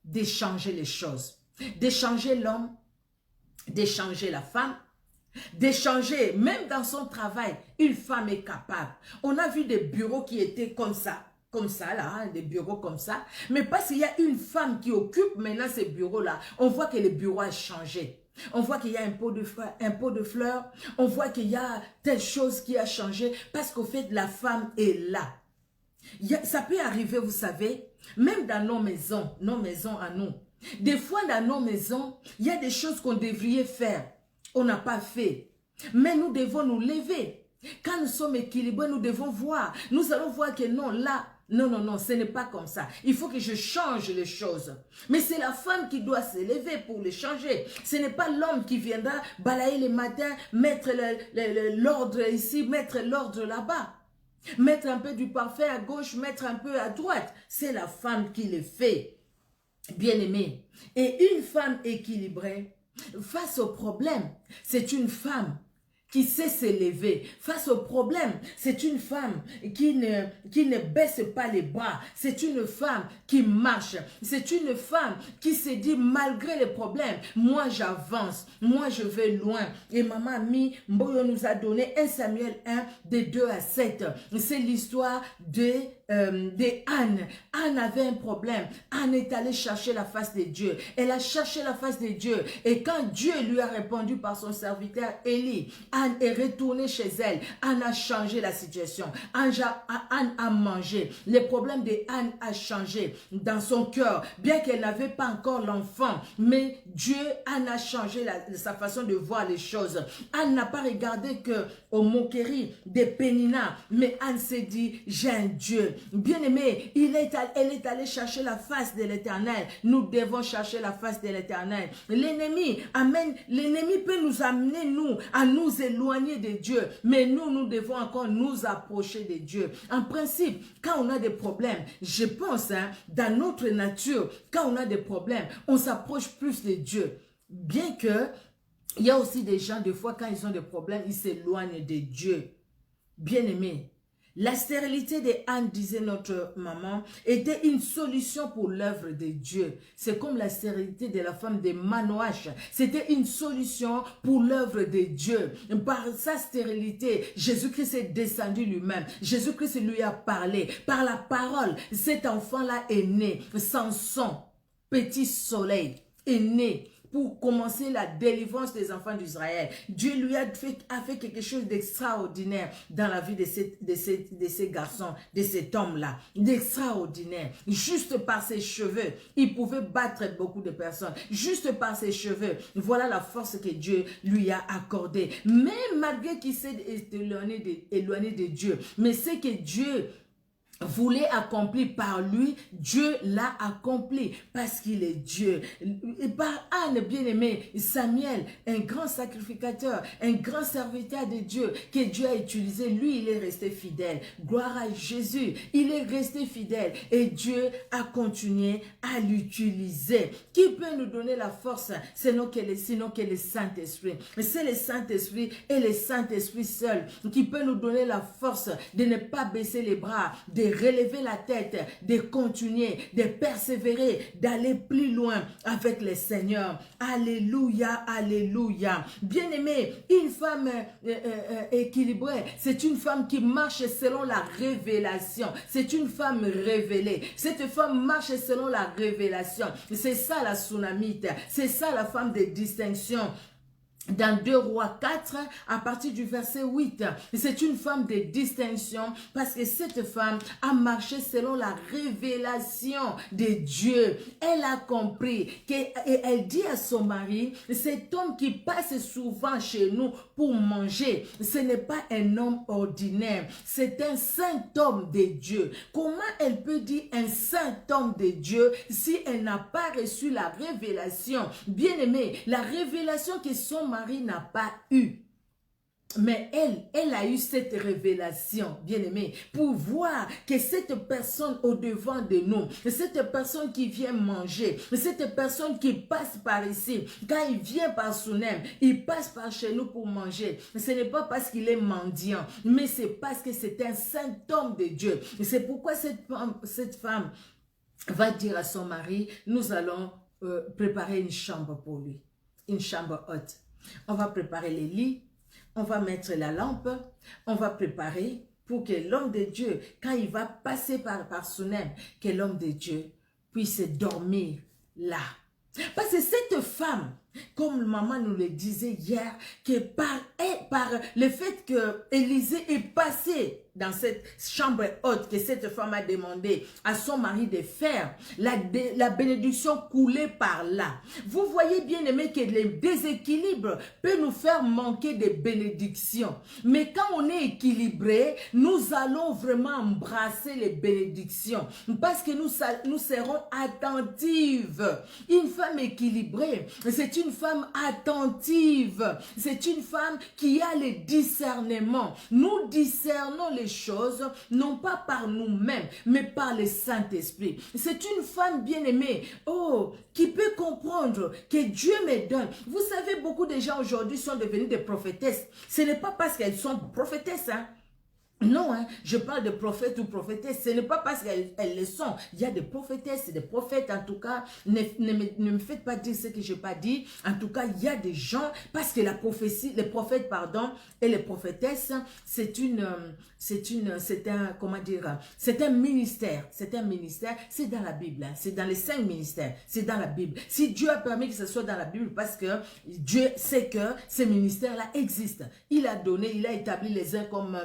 d'échanger les choses, d'échanger l'homme, d'échanger la femme, d'échanger, même dans son travail, une femme est capable. On a vu des bureaux qui étaient comme ça là, hein, des bureaux comme ça, mais parce qu'il y a une femme qui occupe maintenant ces bureaux-là, on voit que le bureau a changé. On voit qu'il y a un pot de fleurs, on voit qu'il y a telle chose qui a changé, parce qu'au fait, la femme est là. Ça peut arriver, vous savez, même dans nos maisons à nous. Des fois, dans nos maisons, il y a des choses qu'on devrait faire. On n'a pas fait. Mais nous devons nous lever. Quand nous sommes équilibrés, nous devons voir. Nous allons voir que non, là, non, ce n'est pas comme ça. Il faut que je change les choses. Mais c'est la femme qui doit se lever pour les changer. Ce n'est pas l'homme qui viendra balayer le matin, mettre l'ordre ici, mettre l'ordre là-bas. Mettre un peu du parfum à gauche, mettre un peu à droite. C'est la femme qui le fait. Bien-aimée. Et une femme équilibrée, face au problème, c'est une femme qui sait s'élever. Face au problème, c'est une femme qui ne baisse pas les bras. C'est une femme qui marche. C'est une femme qui se dit malgré les problèmes, moi j'avance, moi je vais loin. Et maman Ami Mboyo nous a donné 1 Samuel 1, de 2 à 7. C'est l'histoire de Anne. Anne avait un problème. Anne est allée chercher la face de Dieu. Elle a cherché la face de Dieu. Et quand Dieu lui a répondu par son serviteur Élie, Anne est retournée chez elle. Anne a changé la situation. Anne a mangé. Le problème de Anne a changé dans son cœur. Bien qu'elle n'avait pas encore l'enfant. Mais Anne a changé sa façon de voir les choses. Anne n'a pas regardé que aux moqueries de Pénina. Mais Anne s'est dit, j'ai un Dieu. Bien-aimé, elle est allée chercher la face de l'Éternel. Nous devons chercher la face de l'Éternel. L'ennemi peut nous amener, nous, à nous éloigner de Dieu. Mais nous devons encore nous approcher de Dieu. En principe, quand on a des problèmes, je pense, dans notre nature, quand on a des problèmes, on s'approche plus de Dieu. Bien que, il y a aussi des gens, des fois, quand ils ont des problèmes, ils s'éloignent de Dieu. Bien-aimé, la stérilité de Anne, disait notre maman, était une solution pour l'œuvre de Dieu. C'est comme la stérilité de la femme de Manoach. C'était une solution pour l'œuvre de Dieu. Par sa stérilité, Jésus-Christ est descendu lui-même. Jésus-Christ lui a parlé. Par la parole, cet enfant-là est né. Samson, petit soleil, est né pour commencer la délivrance des enfants d'Israël. Dieu lui a fait quelque chose d'extraordinaire dans la vie de ces garçons, de cet homme-là. D'extraordinaire. Juste par ses cheveux, il pouvait battre beaucoup de personnes. Juste par ses cheveux. Voilà la force que Dieu lui a accordée. Mais malgré qu'il s'est éloigné de Dieu, mais c'est que Dieu voulait accomplir par lui, Dieu l'a accompli parce qu'il est Dieu. Et par Anne, bien-aimé, Samuel, un grand sacrificateur, un grand serviteur de Dieu que Dieu a utilisé, lui, il est resté fidèle. Gloire à Jésus, il est resté fidèle et Dieu a continué à l'utiliser. Qui peut nous donner la force, sinon que le Saint-Esprit? C'est le Saint-Esprit et le Saint-Esprit seul qui peut nous donner la force de ne pas baisser les bras, de relever la tête, de continuer, de persévérer, d'aller plus loin avec le Seigneur. Alléluia, alléluia. Bien-aimé, une femme équilibrée, c'est une femme qui marche selon la révélation. C'est une femme révélée. Cette femme marche selon la révélation. C'est ça la Sunamite. C'est ça la femme de distinction. Dans 2 Rois 4, à partir du verset 8, c'est une femme de distinction parce que cette femme a marché selon la révélation de Dieu. Elle a compris et elle dit à son mari, cet homme qui passe souvent chez nous pour manger, ce n'est pas un homme ordinaire, c'est un saint homme de Dieu. Comment elle peut dire un saint homme de Dieu si elle n'a pas reçu la révélation? Bien aimé, la révélation que son mari n'a pas eu. Mais elle a eu cette révélation, bien-aimée, pour voir que cette personne au-devant de nous, cette personne qui vient manger, cette personne qui passe par ici, quand il vient par Sunem, il passe par chez nous pour manger. Ce n'est pas parce qu'il est mendiant, mais c'est parce que c'est un saint homme de Dieu. C'est pourquoi cette femme va dire à son mari, nous allons préparer une chambre pour lui, une chambre haute. On va préparer les lits, on va mettre la lampe, on va préparer pour que l'homme de Dieu, quand il va passer par Sunem, que l'homme de Dieu puisse dormir là. Parce que cette femme, comme maman nous le disait hier, que par le fait que Élisée est passé dans cette chambre haute que cette femme a demandé à son mari de faire, la bénédiction coulait par là. Vous voyez bien aimé que le déséquilibre peut nous faire manquer de bénédictions. Mais quand on est équilibré, nous allons vraiment embrasser les bénédictions parce que nous serons attentives. Une femme équilibrée, c'est une femme attentive. C'est une femme qui a le discernement. Nous discernons les choses, non pas par nous-mêmes, mais par le Saint-Esprit. C'est une femme bien-aimée, qui peut comprendre que Dieu me donne. Vous savez, beaucoup de gens aujourd'hui sont devenus des prophétesses. Ce n'est pas parce qu'elles sont prophétesses, hein. Non, hein, je parle de prophètes ou prophétesses. Ce n'est pas parce qu'elles le sont. Il y a des prophétesses et des prophètes. En tout cas, ne me faites pas dire ce que je n'ai pas dit. En tout cas, il y a des gens, parce que la prophétie, les prophètes, pardon, et les prophétesses, c'est un ministère. C'est un ministère. C'est dans la Bible. Hein, c'est dans les 5 ministères. C'est dans la Bible. Si Dieu a permis que ce soit dans la Bible, parce que Dieu sait que ces ministères-là existent. Il a donné, il a établi les uns comme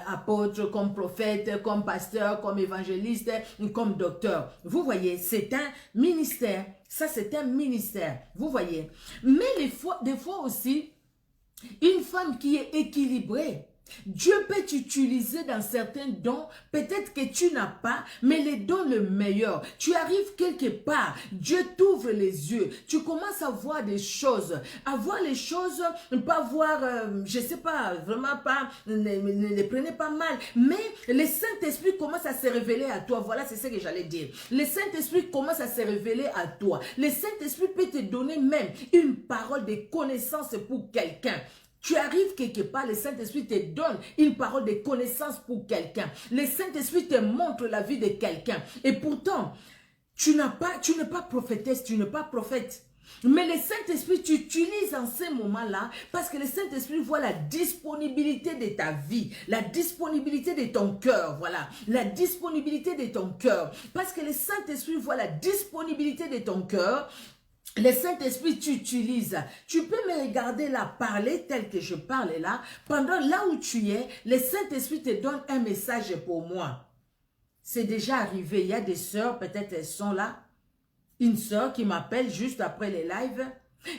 apôtres, comme prophètes, comme pasteurs, comme évangélistes, comme docteurs. Vous voyez, c'est un ministère. Ça, c'est un ministère. Vous voyez. Mais des fois aussi, une femme qui est équilibrée, Dieu peut t'utiliser dans certains dons, peut-être que tu n'as pas, mais les dons le meilleur. Tu arrives quelque part, Dieu t'ouvre les yeux, tu commences à voir des choses, à voir les choses, pas voir, je sais pas, vraiment pas, ne les prenez pas mal, mais le Saint-Esprit commence à se révéler à toi. Voilà, c'est ce que j'allais dire. Le Saint-Esprit commence à se révéler à toi. Le Saint-Esprit peut te donner même une parole de connaissance pour quelqu'un. Tu arrives quelque part, le Saint-Esprit te donne une parole de connaissance pour quelqu'un. Le Saint-Esprit te montre la vie de quelqu'un. Et pourtant, tu n'es pas prophétesse, tu n'es pas prophète. Mais le Saint-Esprit t'utilise en ces moments-là parce que le Saint-Esprit voit la disponibilité de ta vie, la disponibilité de ton cœur, voilà, la disponibilité de ton cœur. Parce que le Saint-Esprit voit la disponibilité de ton cœur. Le Saint-Esprit t'utilise. Tu peux me regarder là, parler tel que je parle là. Pendant là où tu es, le Saint-Esprit te donne un message pour moi. C'est déjà arrivé. Il y a des sœurs, peut-être elles sont là. Une sœur qui m'appelle juste après les lives,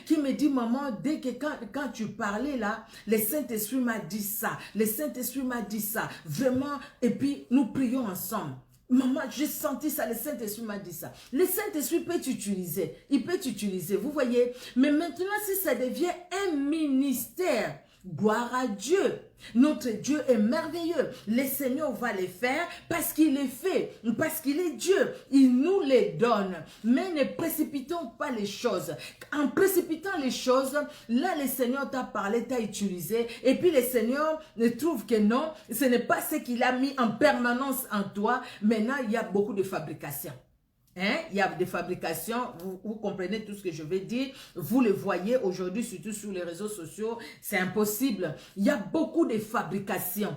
qui me dit, maman, dès que quand tu parlais là, le Saint-Esprit m'a dit ça. Le Saint-Esprit m'a dit ça. Vraiment, et puis nous prions ensemble. Maman, j'ai senti ça, le Saint-Esprit m'a dit ça. Le Saint-Esprit peut t'utiliser, il peut t'utiliser, vous voyez. Mais maintenant, si ça devient un ministère, Gloire à Dieu. Notre Dieu est merveilleux. Le Seigneur va les faire parce qu'il les fait, parce qu'il est Dieu. Il nous les donne. Mais ne précipitons pas les choses. En précipitant les choses, là le Seigneur t'a parlé, t'a utilisé. Et puis le Seigneur trouve que non, ce n'est pas ce qu'il a mis en permanence en toi. Maintenant, il y a beaucoup de fabrication. Hein? Il y a des fabrications, vous comprenez tout ce que je veux dire, vous le voyez aujourd'hui, surtout sur les réseaux sociaux, c'est impossible. Il y a beaucoup de fabrications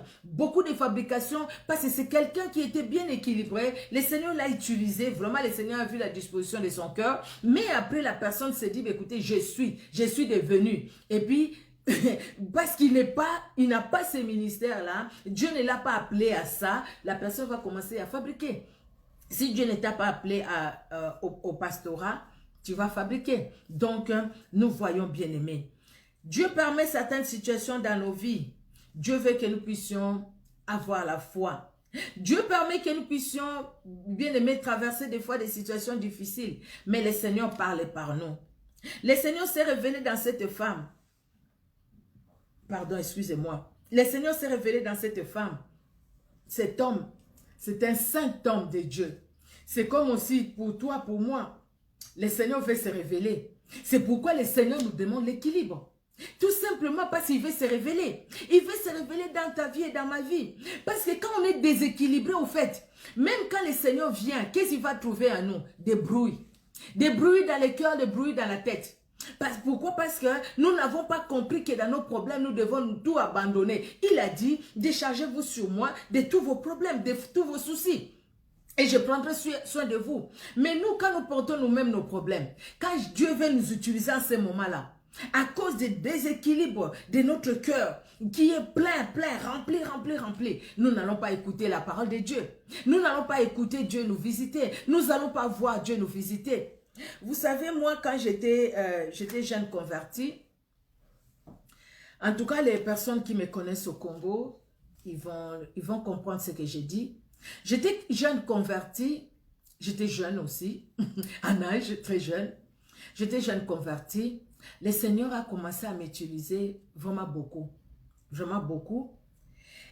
parce que c'est quelqu'un qui était bien équilibré, le Seigneur l'a utilisé, vraiment le Seigneur a vu la disposition de son cœur, mais après la personne s'est dit, écoutez, je suis devenu, et puis, parce qu'il n'a pas ce ministère-là, Dieu ne l'a pas appelé à ça, la personne va commencer à fabriquer. Si Dieu ne t'a pas appelé au pastorat, tu vas fabriquer. Donc, nous voyons bien aimés. Dieu permet certaines situations dans nos vies. Dieu veut que nous puissions avoir la foi. Dieu permet que nous puissions, bien aimés, traverser des fois des situations difficiles. Mais le Seigneur parle par nous. Le Seigneur s'est révélé dans cette femme. Pardon, excusez-moi. Le Seigneur s'est révélé dans cette femme. Cet homme, c'est un saint homme de Dieu. C'est comme aussi pour toi, pour moi. Le Seigneur veut se révéler. C'est pourquoi le Seigneur nous demande l'équilibre. Tout simplement parce qu'il veut se révéler. Il veut se révéler dans ta vie et dans ma vie. Parce que quand on est déséquilibré, au fait, même quand le Seigneur vient, qu'est-ce qu'il va trouver à nous? Des bruits. Des bruits dans le cœur, des bruits dans la tête. Pourquoi? Parce que nous n'avons pas compris que dans nos problèmes, nous devons tout abandonner. Il a dit, déchargez-vous sur moi de tous vos problèmes, de tous vos soucis. Et je prendrai soin de vous. Mais nous, quand nous portons nous-mêmes nos problèmes, quand Dieu veut nous utiliser en ce moment-là, à cause des déséquilibres de notre cœur, qui est plein, rempli, nous n'allons pas écouter la parole de Dieu. Nous n'allons pas écouter Dieu nous visiter. Nous n'allons pas voir Dieu nous visiter. Vous savez, moi, quand j'étais jeune convertie, en tout cas, les personnes qui me connaissent au Congo, ils vont comprendre ce que j'ai dit. J'étais jeune convertie, j'étais jeune aussi, en âge, très jeune. J'étais jeune convertie. Le Seigneur a commencé à m'utiliser vraiment beaucoup.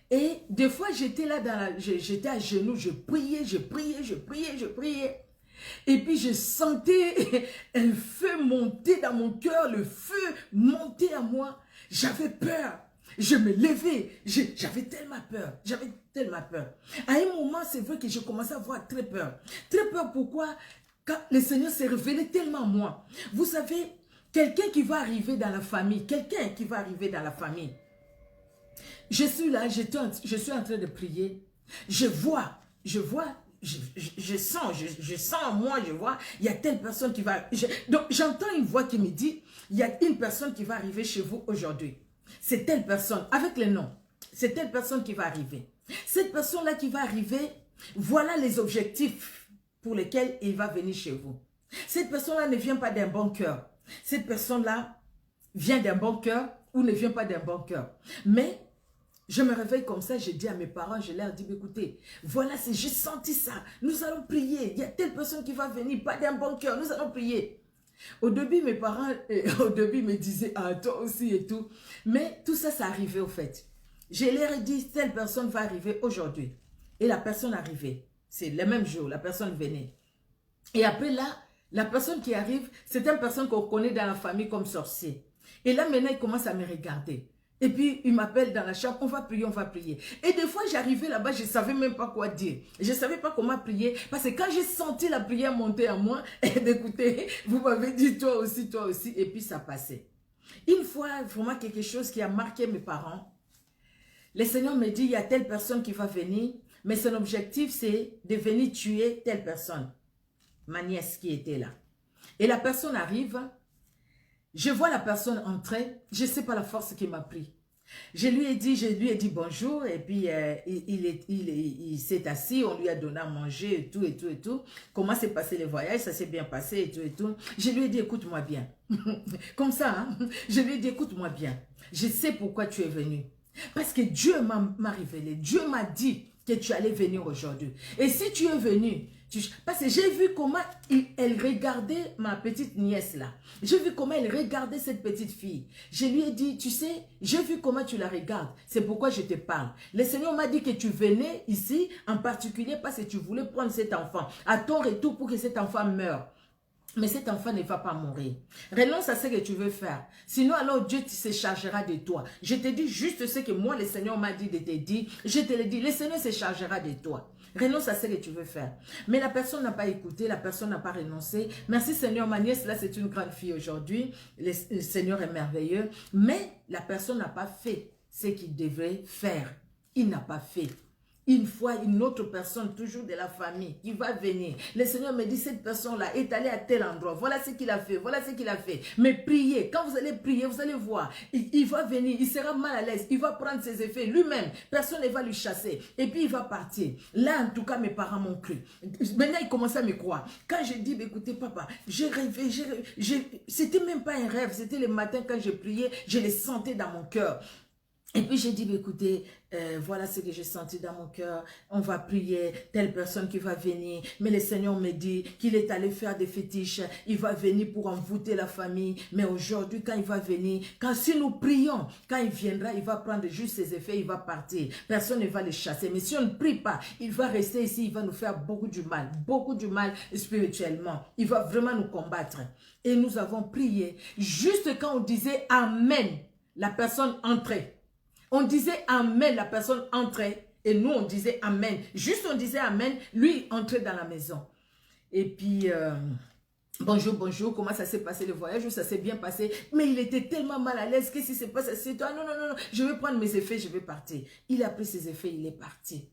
Et des fois, j'étais là, j'étais à genoux, je priais. Et puis, je sentais un feu monter dans mon cœur, le feu monter à moi. J'avais peur. Je me levais, j'avais tellement peur, À un moment, c'est vrai que je commençais à avoir très peur. Très peur, pourquoi? Quand le Seigneur s'est révélé tellement à moi. Vous savez, quelqu'un qui va arriver dans la famille, je suis là, je suis en train de prier, je sens en moi, il y a telle personne qui va... Donc, j'entends une voix qui me dit, il y a une personne qui va arriver chez vous aujourd'hui. C'est telle personne, avec le nom. C'est telle personne qui va arriver. Cette personne-là qui va arriver, voilà les objectifs pour lesquels il va venir chez vous. Cette personne-là ne vient pas d'un bon cœur. Cette personne-là vient d'un bon cœur ou ne vient pas d'un bon cœur. Mais je me réveille comme ça, je dis à mes parents, je leur dis, écoutez, voilà, j'ai senti ça. Nous allons prier. Il y a telle personne qui va venir, pas d'un bon cœur. Nous allons prier. Au début, mes parents, me disaient, ah, toi aussi et tout. Mais tout ça, ça arrivait au fait. Je leur ai dit, telle personne va arriver aujourd'hui. Et la personne arrivait. C'est le même jour, la personne venait. Et après là, la personne qui arrive, c'est une personne qu'on connaît dans la famille comme sorcier. Et là, maintenant, il commence à me regarder. Et puis, il m'appelle dans la chambre, on va prier. Et des fois, j'arrivais là-bas, je ne savais même pas quoi dire. Je ne savais pas comment prier. Parce que quand j'ai senti la prière monter à moi, et d'écouter, vous m'avez dit toi aussi, et puis ça passait. Une fois, vraiment quelque chose qui a marqué mes parents, le Seigneur me dit, il y a telle personne qui va venir, mais son objectif, c'est de venir tuer telle personne. Ma nièce qui était là. Et la personne arrive. Je vois la personne entrer, je ne sais pas la force qui m'a pris. Je lui ai dit bonjour et puis il s'est assis, on lui a donné à manger et tout. Comment s'est passé le voyage, ça s'est bien passé et tout. Je lui ai dit écoute-moi bien. Comme ça, hein? Je lui ai dit écoute-moi bien. Je sais pourquoi tu es venu. Parce que Dieu m'a révélé, Dieu m'a dit que tu allais venir aujourd'hui. Et si tu es venu, Parce que j'ai vu comment elle regardait ma petite nièce là. J'ai vu comment elle regardait cette petite fille. Je lui ai dit, tu sais, j'ai vu comment tu la regardes. C'est pourquoi je te parle. Le Seigneur m'a dit que tu venais ici, en particulier parce que tu voulais prendre cet enfant à ton retour pour que cet enfant meure. Mais cet enfant ne va pas mourir. Renonce à ce que tu veux faire. Sinon, alors Dieu se chargera de toi. Je te dis juste ce que moi, le Seigneur m'a dit de te dire. Je te le dis, le Seigneur se chargera de toi. Renonce à ce que tu veux faire. Mais la personne n'a pas écouté, la personne n'a pas renoncé. Merci Seigneur, ma nièce, là, c'est une grande fille aujourd'hui. Le Seigneur est merveilleux. Mais la personne n'a pas fait ce qu'il devait faire. Il n'a pas fait. Une fois, une autre personne, toujours de la famille, qui va venir. Le Seigneur me dit, cette personne-là est allée à tel endroit. Voilà ce qu'il a fait, voilà ce qu'il a fait. Mais priez, quand vous allez prier, vous allez voir. Il va venir, il sera mal à l'aise. Il va prendre ses effets lui-même. Personne ne va lui chasser. Et puis, il va partir. Là, en tout cas, mes parents m'ont cru. Maintenant, ils commencent à me croire. Quand je dis, écoutez, papa, j'ai rêvé, c'était même pas un rêve. C'était le matin quand je priais, je le sentais dans mon cœur. Et puis j'ai dit, écoutez, voilà ce que j'ai senti dans mon cœur, on va prier, telle personne qui va venir, mais le Seigneur me dit qu'il est allé faire des fétiches, il va venir pour envoûter la famille, mais aujourd'hui quand il va venir, si nous prions, quand il viendra, il va prendre juste ses effets, il va partir, personne ne va le chasser, mais si on ne prie pas, il va rester ici, il va nous faire beaucoup du mal spirituellement, il va vraiment nous combattre. Et nous avons prié, juste quand on disait Amen, la personne entrait. On disait Amen, la personne entrait. Et nous, on disait Amen. Juste on disait Amen, lui entrait dans la maison. Et puis, bonjour, bonjour, comment ça s'est passé le voyage? Ça s'est bien passé. Mais il était tellement mal à l'aise. Qu'est-ce qui s'est passé? C'est toi, non, je vais prendre mes effets, je vais partir. Il a pris ses effets, il est parti.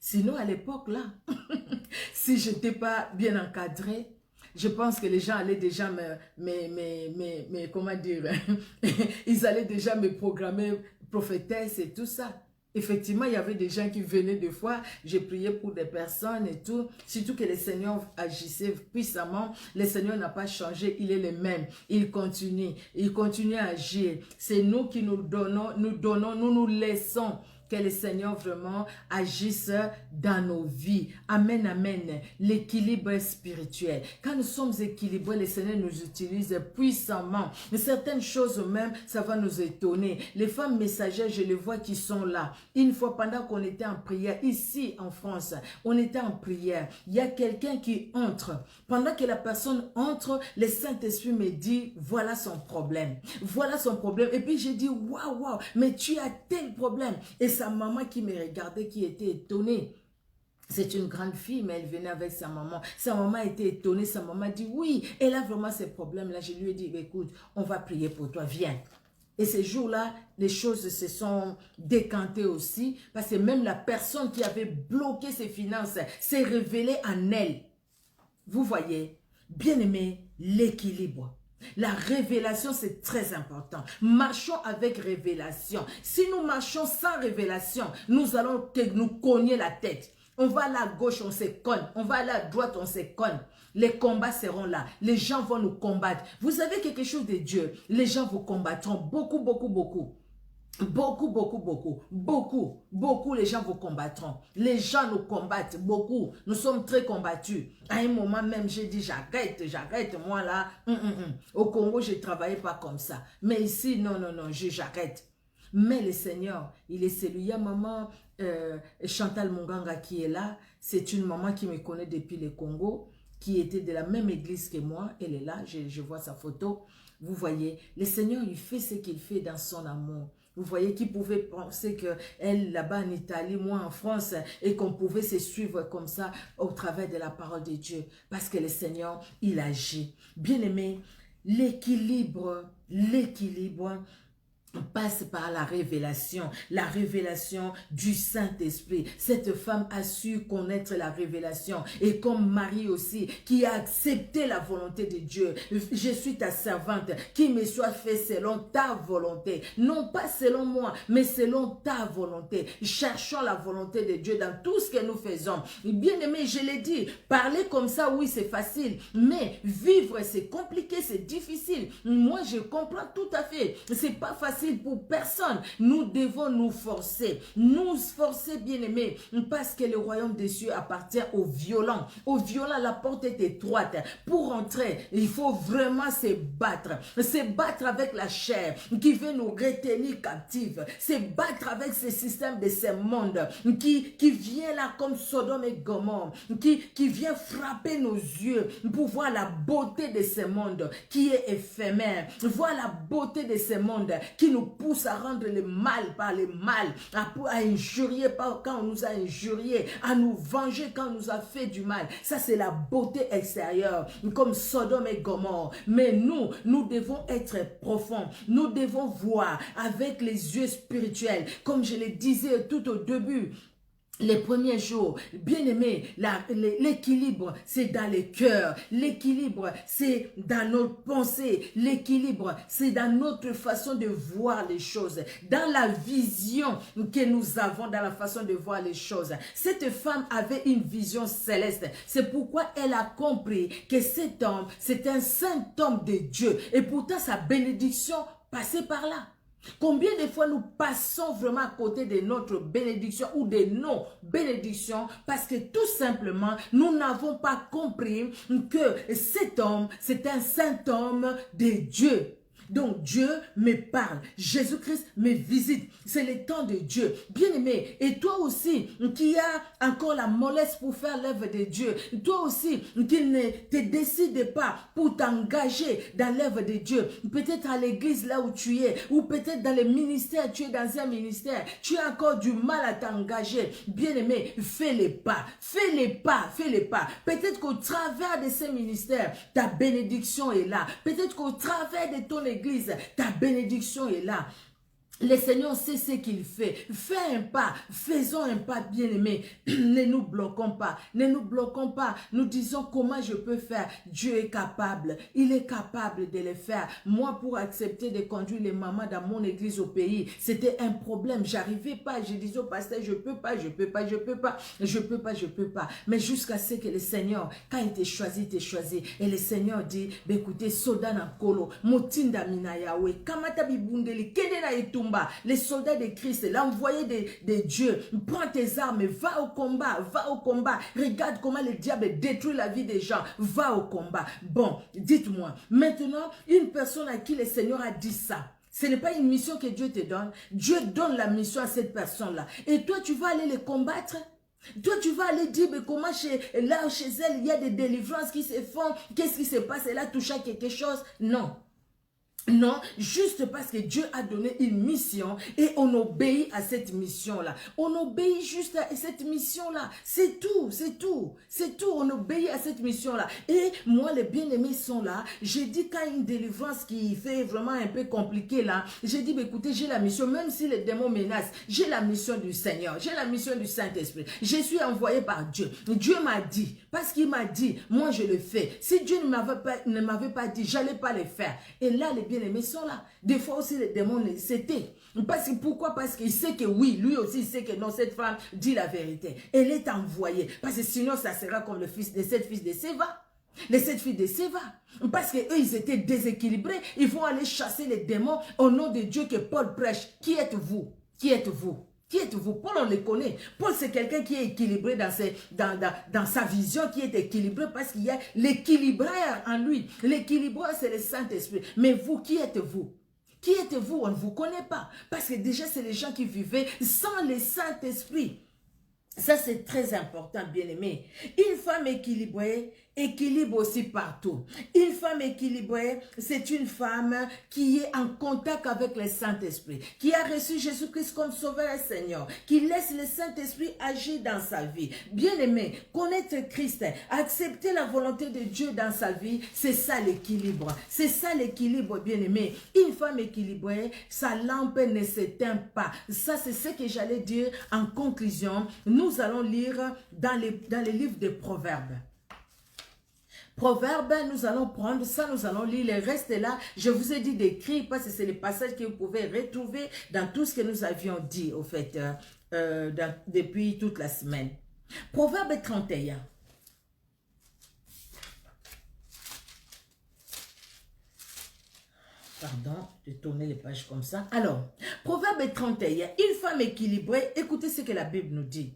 Sinon, à l'époque, là, si je n'étais pas bien encadré, je pense que les gens allaient déjà comment dire, ils allaient déjà me programmer prophétesse et tout ça. Effectivement, il y avait des gens qui venaient des fois, j'ai prié pour des personnes et tout, surtout que le Seigneur agissait puissamment, le Seigneur n'a pas changé, il est le même, il continue à agir. C'est nous qui nous nous laissons que le Seigneur vraiment agisse dans nos vies. Amen, amen. L'équilibre spirituel. Quand nous sommes équilibrés, le Seigneur nous utilise puissamment. Mais certaines choses même, ça va nous étonner. Les femmes messagères, je les vois qui sont là. Une fois, pendant qu'on était en prière, ici en France, on était en prière. Il y a quelqu'un qui entre. Pendant que la personne entre, le Saint-Esprit me dit, voilà son problème. Voilà son problème. Et puis j'ai dit, waouh, mais tu as tel problème. Et sa maman qui me regardait, qui était étonnée. C'est une grande fille, mais elle venait avec sa maman. Sa maman était étonnée. Sa maman dit, oui, elle a vraiment ces problèmes-là. Je lui ai dit, écoute, on va prier pour toi, viens. Et ces jours-là, les choses se sont décantées aussi, parce que même la personne qui avait bloqué ses finances s'est révélée en elle. Vous voyez, bien aimé, l'équilibre. La révélation, c'est très important. Marchons avec révélation. Si nous marchons sans révélation, nous allons nous cogner la tête. On va à la gauche, on se cogne. On va à la droite, on se cogne. Les combats seront là. Les gens vont nous combattre. Vous savez quelque chose de Dieu. Les gens vous combattront beaucoup, beaucoup, beaucoup. Beaucoup, les gens vous combattront. Les gens nous combattent, beaucoup. Nous sommes très combattus. À un moment même, j'ai dit, j'arrête, moi là. Au Congo, je ne travaillais pas comme ça. Mais ici, non, j'arrête. Mais le Seigneur, il est celui. Il y a maman Chantal Munganga qui est là. C'est une maman qui me connaît depuis le Congo, qui était de la même église que moi. Elle est là, je vois sa photo. Vous voyez, le Seigneur, il fait ce qu'il fait dans son amour. Vous voyez qui pouvait penser qu'elle, là-bas en Italie, moi en France, et qu'on pouvait se suivre comme ça au travers de la parole de Dieu. Parce que le Seigneur, il agit. Bien aimé, l'équilibre passe par la révélation du Saint-Esprit. Cette femme a su connaître la révélation. Et comme Marie aussi, qui a accepté la volonté de Dieu. Je suis ta servante, qui me soit fait selon ta volonté. Non pas selon moi, mais selon ta volonté. Cherchons la volonté de Dieu dans tout ce que nous faisons. Bien aimé, je l'ai dit, parler comme ça, oui, c'est facile. Mais vivre, c'est compliqué, c'est difficile. Moi, je comprends tout à fait. C'est pas facile facile pour personne. Nous devons nous forcer, bien-aimés, parce que le royaume des cieux appartient aux violents. Aux violents, la porte est étroite. Pour entrer, il faut vraiment se battre avec la chair qui veut nous retenir captifs, se battre avec ce système de ce monde qui vient là comme Sodome et Gomorrhe, qui vient frapper nos yeux pour voir la beauté de ce monde qui est éphémère, voir la beauté de ce monde qui nous pousse à rendre le mal par le mal, à injurier quand on nous a injuriés, à nous venger quand on nous a fait du mal. Ça, c'est la beauté extérieure, comme Sodome et Gomorrhe. Mais nous devons être profonds. Nous devons voir avec les yeux spirituels, comme je le disais tout au début. Les premiers jours, bien aimé, l'équilibre, c'est dans les cœurs. L'équilibre, c'est dans nos pensées. L'équilibre, c'est dans notre façon de voir les choses. Dans la vision que nous avons, dans la façon de voir les choses. Cette femme avait une vision céleste. C'est pourquoi elle a compris que cet homme, c'est un saint homme de Dieu. Et pourtant, sa bénédiction passait par là. Combien de fois nous passons vraiment à côté de notre bénédiction ou de nos bénédictions parce que tout simplement nous n'avons pas compris que cet homme c'est un saint homme de Dieu. Donc Dieu me parle, Jésus-Christ me visite, c'est le temps de Dieu. Bien-aimé, et toi aussi qui as encore la mollesse pour faire l'œuvre de Dieu, toi aussi qui ne te décides pas pour t'engager dans l'œuvre de Dieu, peut-être à l'église là où tu es, ou peut-être dans le ministère, tu es dans un ministère, tu as encore du mal à t'engager. Bien-aimé, fais les pas, fais les pas, fais les pas. Peut-être qu'au travers de ces ministères, ta bénédiction est là. Peut-être qu'au travers de ton église, ta bénédiction est là. Le Seigneur sait ce qu'il fait. Fais un pas, faisons un pas, bien-aimé. Ne nous bloquons pas, ne nous bloquons pas. Nous disons comment je peux faire. Dieu est capable, il est capable de le faire. Moi, pour accepter de conduire les mamans dans mon église au pays, c'était un problème. J'arrivais pas, je disais au pasteur, je peux pas. Mais jusqu'à ce que le Seigneur, quand il t'a choisi, et le Seigneur dit, écoutez, soda na kolo, motinda mina yawe, kamata bibundeli, kende na etumba. Les soldats de Christ, l'envoyé de Dieu, prends tes armes, va au combat, regarde comment le diable détruit la vie des gens, va au combat. Bon, dites-moi, maintenant, une personne à qui le Seigneur a dit ça, ce n'est pas une mission que Dieu te donne, Dieu donne la mission à cette personne-là, et toi tu vas aller les combattre? Toi, tu vas aller dire, mais comment chez elle, il y a des délivrances qui se font, qu'est-ce qui se passe, elle a touché à quelque chose? Non. Non, juste parce que Dieu a donné une mission et on obéit à cette mission-là. On obéit juste à cette mission-là. C'est tout, c'est tout. C'est tout, on obéit à cette mission-là. Et moi, les bien-aimés sont là. J'ai dit quand une délivrance qui fait vraiment un peu compliqué là, j'ai dit, écoutez, j'ai la mission, même si les démons menacent, j'ai la mission du Seigneur, j'ai la mission du Saint-Esprit. Je suis envoyé par Dieu. Dieu m'a dit, parce qu'il m'a dit, moi je le fais. Si Dieu ne m'avait pas dit, j'allais pas le faire. Et là, les bien-aimés sont là. Des fois aussi, les démons, c'était. Pourquoi? Parce qu'il sait que oui, lui aussi, il sait que non, cette femme dit la vérité. Elle est envoyée. Parce que sinon, ça sera comme le fils de cette fille de Séva. Les 7 filles de Séva. Parce qu'eux, ils étaient déséquilibrés. Ils vont aller chasser les démons au nom de Dieu que Paul prêche. Qui êtes-vous? Qui êtes-vous? Qui êtes-vous? Paul, on le connaît. Paul, c'est quelqu'un qui est équilibré dans sa vision, qui est équilibré parce qu'il y a l'équilibreur en lui. L'équilibreur, c'est le Saint-Esprit. Mais vous, qui êtes-vous? Qui êtes-vous? On ne vous connaît pas. Parce que déjà, c'est les gens qui vivaient sans le Saint-Esprit. Ça, c'est très important, bien-aimé. Une femme équilibrée équilibre aussi partout. Une femme équilibrée, c'est une femme qui est en contact avec le Saint-Esprit, qui a reçu Jésus-Christ comme Sauveur et Seigneur, qui laisse le Saint-Esprit agir dans sa vie. Bien-aimé, connaître Christ, accepter la volonté de Dieu dans sa vie, c'est ça l'équilibre. C'est ça l'équilibre, bien-aimé. Une femme équilibrée, sa lampe ne s'éteint pas. Ça, c'est ce que j'allais dire en conclusion. Nous allons lire dans les livres des Proverbes. Proverbes, nous allons prendre ça, nous allons lire le reste là. Je vous ai dit d'écrire parce que c'est les passages que vous pouvez retrouver dans tout ce que nous avions dit, au fait, depuis toute la semaine. Proverbe 31. Pardon, de tourner les pages comme ça. Alors, Proverbe 31, une femme équilibrée, écoutez ce que la Bible nous dit.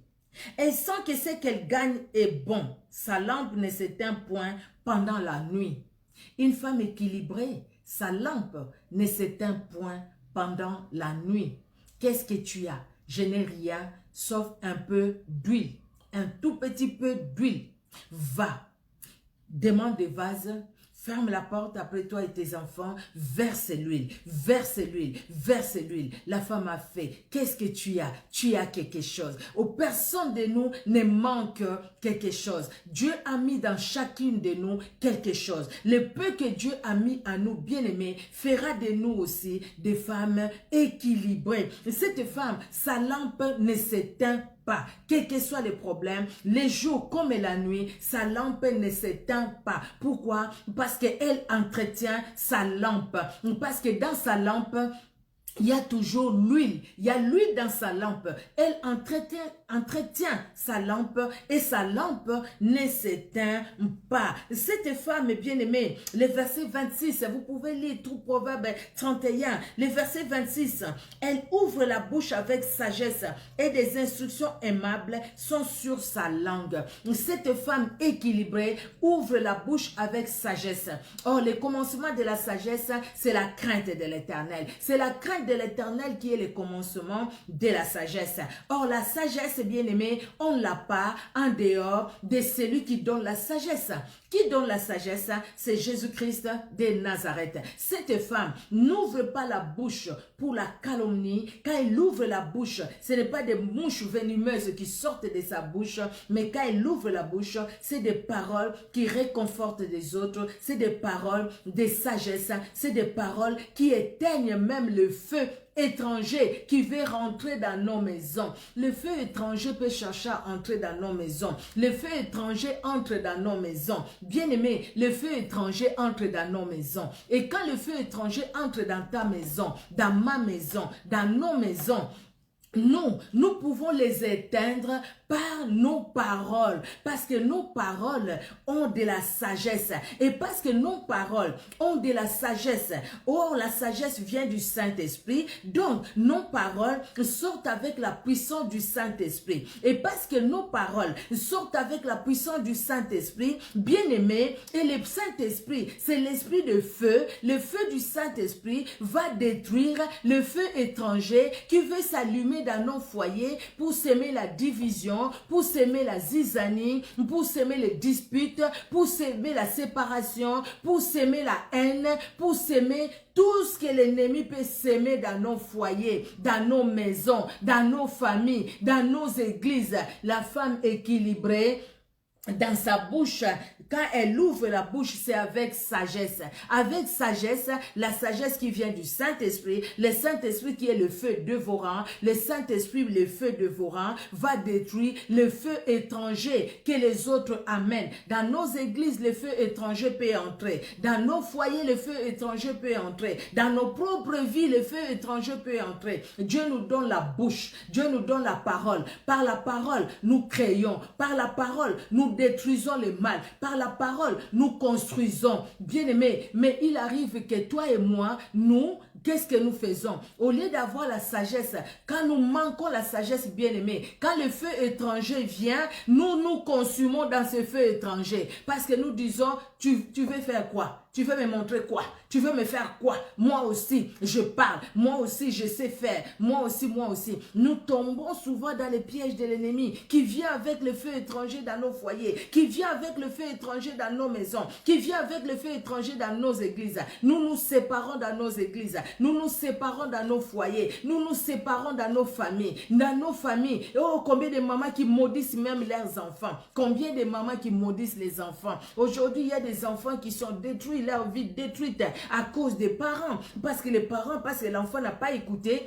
Elle sent que ce qu'elle gagne est bon. Sa lampe ne s'éteint point pendant la nuit. Une femme équilibrée, sa lampe ne s'éteint point pendant la nuit. Qu'est-ce que tu as? Je n'ai rien, sauf un peu d'huile. Un tout petit peu d'huile. Va, demande des vases. Ferme la porte après toi et tes enfants, verse l'huile, verse l'huile, verse l'huile. La femme a fait. Qu'est-ce que tu as? Tu as quelque chose. Aux personnes de nous ne manque quelque chose. Dieu a mis dans chacune de nous quelque chose. Le peu que Dieu a mis à nous, bien-aimés, fera de nous aussi des femmes équilibrées. Cette femme, sa lampe ne s'éteint pas. Quels que soient les problèmes, les jours comme la nuit, sa lampe ne s'éteint pas. Pourquoi? Parce qu'elle entretient sa lampe. Parce que dans sa lampe, il y a toujours l'huile. Il y a l'huile dans sa lampe. Elle entretient sa lampe et sa lampe ne s'éteint pas. Cette femme bien-aimée, le verset 26, vous pouvez lire tout Proverbe 31, le verset 26, elle ouvre la bouche avec sagesse et des instructions aimables sont sur sa langue. Cette femme équilibrée ouvre la bouche avec sagesse. Or, le commencement de la sagesse, c'est la crainte de l'Éternel. C'est la crainte de l'Éternel qui est le commencement de la sagesse. Or, la sagesse, bien-aimée, on ne l'a pas en dehors de celui qui donne la sagesse. Qui donne la sagesse? C'est Jésus-Christ de Nazareth. Cette femme n'ouvre pas la bouche pour la calomnie. Quand elle ouvre la bouche, ce n'est pas des mouches venimeuses qui sortent de sa bouche, mais quand elle ouvre la bouche, c'est des paroles qui réconfortent les autres, c'est des paroles de sagesse, c'est des paroles qui éteignent même le feu étranger qui veut rentrer dans nos maisons. Le feu étranger peut chercher à entrer dans nos maisons. Le feu étranger entre dans nos maisons. Bien-aimé, le feu étranger entre dans nos maisons. Et quand le feu étranger entre dans ta maison, dans ma maison, dans nos maisons, nous pouvons les éteindre par nos paroles, parce que nos paroles ont de la sagesse, et parce que nos paroles ont de la sagesse. Or, la sagesse vient du Saint-Esprit, donc nos paroles sortent avec la puissance du Saint-Esprit. Et parce que nos paroles sortent avec la puissance du Saint-Esprit, bien-aimés, et le Saint-Esprit, c'est l'esprit de feu, le feu du Saint-Esprit va détruire le feu étranger qui veut s'allumer dans nos foyers pour semer la division, pour semer la zizanie, pour semer les disputes, pour semer la séparation, pour semer la haine, pour semer tout ce que l'ennemi peut s'aimer dans nos foyers, dans nos maisons, dans nos familles, dans nos églises. La femme équilibrée, dans sa bouche, quand elle ouvre la bouche, c'est avec sagesse. Avec sagesse, la sagesse qui vient du Saint-Esprit, le Saint-Esprit qui est le feu dévorant, le Saint-Esprit, le feu dévorant, va détruire le feu étranger que les autres amènent. Dans nos églises, le feu étranger peut entrer. Dans nos foyers, le feu étranger peut entrer. Dans nos propres vies, le feu étranger peut entrer. Dieu nous donne la bouche. Dieu nous donne la parole. Par la parole, nous créons. Par la parole, nous détruisons le mal. Par la parole, nous construisons. Bien-aimés, mais il arrive que toi et moi, nous, qu'est-ce que nous faisons? Au lieu d'avoir la sagesse, quand nous manquons la sagesse, bien-aimés, quand le feu étranger vient, nous nous consumons dans ce feu étranger. Parce que nous disons, tu veux faire quoi? Tu veux me montrer quoi? Tu veux me faire quoi? Moi aussi, je parle. Moi aussi, je sais faire. Moi aussi, moi aussi. Nous tombons souvent dans les pièges de l'ennemi qui vient avec le feu étranger dans nos foyers, qui vient avec le feu étranger dans nos maisons, qui vient avec le feu étranger dans nos églises. Nous nous séparons dans nos églises. Nous nous séparons dans nos foyers. Nous nous séparons dans nos familles. Dans nos familles. Oh, combien de mamans qui maudissent même leurs enfants. Combien de mamans qui maudissent les enfants. Aujourd'hui, il y a des enfants qui sont détruits, leur vie détruite à cause des parents. Parce que les parents, parce que l'enfant n'a pas écouté,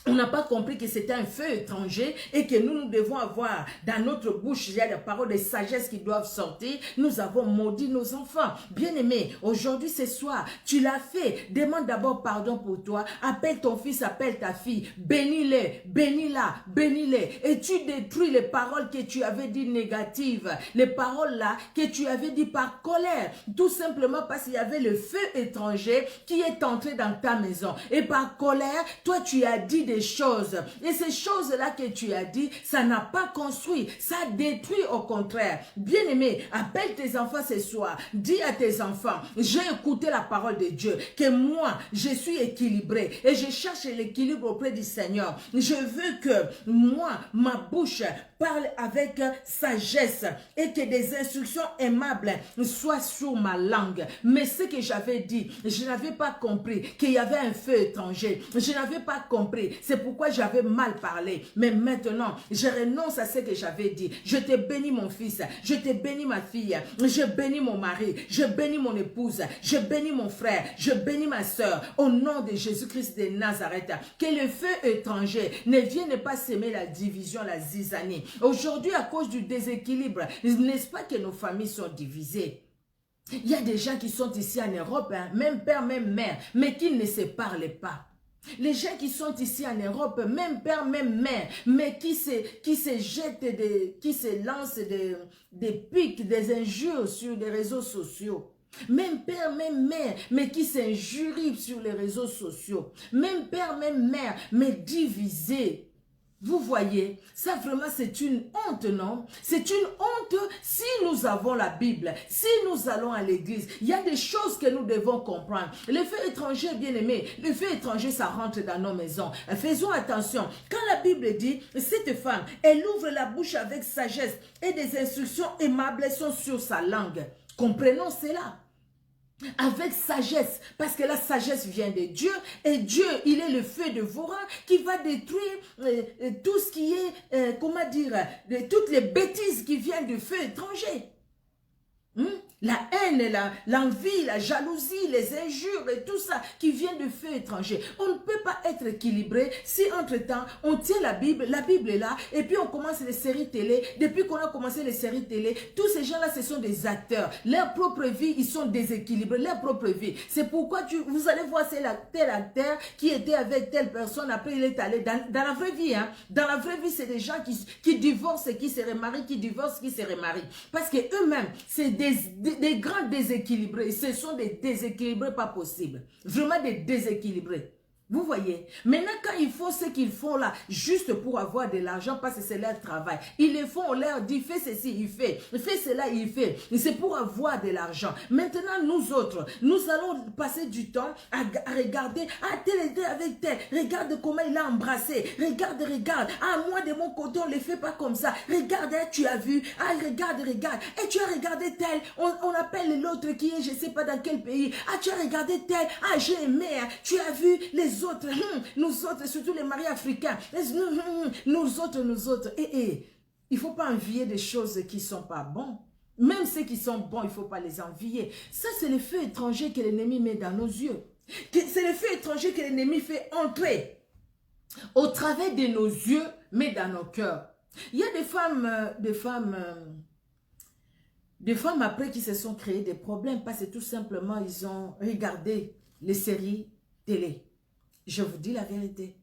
On n'a pas compris que c'était un feu étranger et que nous devons avoir dans notre bouche, il y a des paroles de sagesse qui doivent sortir. Nous avons maudit nos enfants. Bien-aimés, aujourd'hui, ce soir, tu l'as fait. Demande d'abord pardon pour toi. Appelle ton fils, appelle ta fille. Bénis-les, bénis-la, bénis-les. Et tu détruis les paroles que tu avais dit négatives. Les paroles là que tu avais dit par colère. Tout simplement parce qu'il y avait le feu étranger qui est entré dans ta maison. Et par colère, toi, tu as dit des choses. Et ces choses-là que tu as dit, ça n'a pas construit, ça détruit au contraire. Bien-aimé, appelle tes enfants ce soir. Dis à tes enfants, j'ai écouté la parole de Dieu, que moi, je suis équilibré et je cherche l'équilibre auprès du Seigneur. Je veux que moi, ma bouche parle avec sagesse et que des instructions aimables soient sur ma langue. Mais ce que j'avais dit, je n'avais pas compris qu'il y avait un feu étranger. Je n'avais pas compris. C'est pourquoi j'avais mal parlé. Mais maintenant, je renonce à ce que j'avais dit. Je te bénis mon fils. Je te bénis ma fille. Je bénis mon mari. Je bénis mon épouse. Je bénis mon frère. Je bénis ma soeur. Au nom de Jésus-Christ de Nazareth. Que le feu étranger ne vienne pas s'aimer la division, la zizanie. Aujourd'hui, à cause du déséquilibre, n'est-ce pas que nos familles sont divisées? Il y a des gens qui sont ici en Europe, hein, même père, même mère, mais qui ne se parlent pas. Les gens qui sont ici en Europe, même père, même mère, mais qui se jettent, qui se lancent des pics, des injures sur les réseaux sociaux. Même père, même mère, mais qui s'injurient sur les réseaux sociaux. Même père, même mère, mais divisés. Vous voyez, ça vraiment c'est une honte, non? C'est une honte si nous avons la Bible, si nous allons à l'église. Il y a des choses que nous devons comprendre. Le feu étranger, bien aimé, le feu étranger, ça rentre dans nos maisons. Faisons attention. Quand la Bible dit, cette femme, elle ouvre la bouche avec sagesse et des instructions aimables sont sur sa langue. Comprenons cela. Avec sagesse, parce que la sagesse vient de Dieu, et Dieu, il est le feu dévorant qui va détruire tout ce qui est, comment dire, toutes les bêtises qui viennent du feu étranger. La haine, l'envie, la jalousie, les injures et tout ça qui vient du feu étranger. On ne peut pas être équilibré si entre-temps on tient la Bible est là et puis on commence les séries télé. Depuis qu'on a commencé les séries télé, tous ces gens-là, ce sont des acteurs. Leur propre vie, ils sont déséquilibrés, leur propre vie. C'est pourquoi vous allez voir tel acteur qui était avec telle personne, après il est allé dans la vraie vie. Hein. Dans la vraie vie, c'est des gens qui divorcent et qui se remarient, qui divorcent, qui se remarient. Parce que eux-mêmes, c'est des grands déséquilibrés. Ce sont des déséquilibrés pas possibles. Vraiment des déséquilibrés. Vous voyez? Maintenant, quand ils font ce qu'ils font là, juste pour avoir de l'argent, parce que c'est leur travail. Ils le font, on leur dit, fais ceci, il fait cela, il fait. C'est pour avoir de l'argent. Maintenant, nous autres, nous allons passer du temps à regarder, ah, tel était avec tel, regarde comment il a embrassé, regarde, ah, moi de mon côté, on ne le fait pas comme ça, regarde, tu as vu, ah, regarde, et tu as regardé tel, on appelle l'autre qui est, je ne sais pas dans quel pays, ah, tu as regardé tel, ah, j'ai aimé, tu as vu les autres, nous autres, surtout les maris africains, nous autres, il ne faut pas envier des choses qui ne sont pas bonnes. Même ceux qui sont bons, il ne faut pas les envier. Ça, c'est le feu étranger que l'ennemi met dans nos yeux. C'est le feu étranger que l'ennemi fait entrer au travers de nos yeux, mais dans nos cœurs. Il y a des femmes après qui se sont créées des problèmes parce que tout simplement, ils ont regardé les séries télé. Je vous dis la vérité.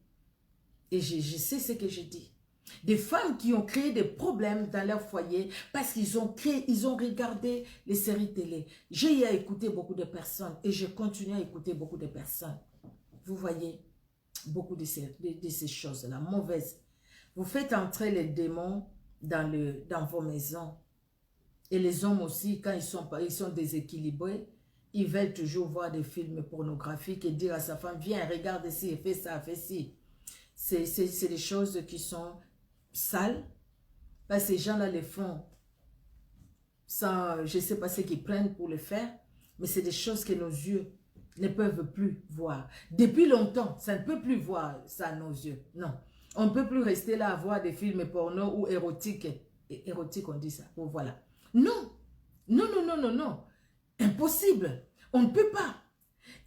Et je sais ce que je dis. Des femmes qui ont créé des problèmes dans leur foyer parce qu'ils ont regardé les séries télé. J'ai écouté beaucoup de personnes et je continue à écouter beaucoup de personnes. Vous voyez, beaucoup de ces choses-là, mauvaises. Vous faites entrer les démons dans vos maisons. Et les hommes aussi, quand ils sont déséquilibrés, ils veulent toujours voir des films pornographiques et dire à sa femme, viens, regarde ici, fais ça, fais ci. C'est des choses qui sont sales. Parce que ces gens-là les font sans, je ne sais pas ce qu'ils prennent pour le faire, mais c'est des choses que nos yeux ne peuvent plus voir. Depuis longtemps, ça ne peut plus voir ça à nos yeux. Non. On ne peut plus rester là à voir des films porno ou érotiques. Érotiques, on dit ça. Oh, voilà. Non. Non. Impossible. On ne peut pas.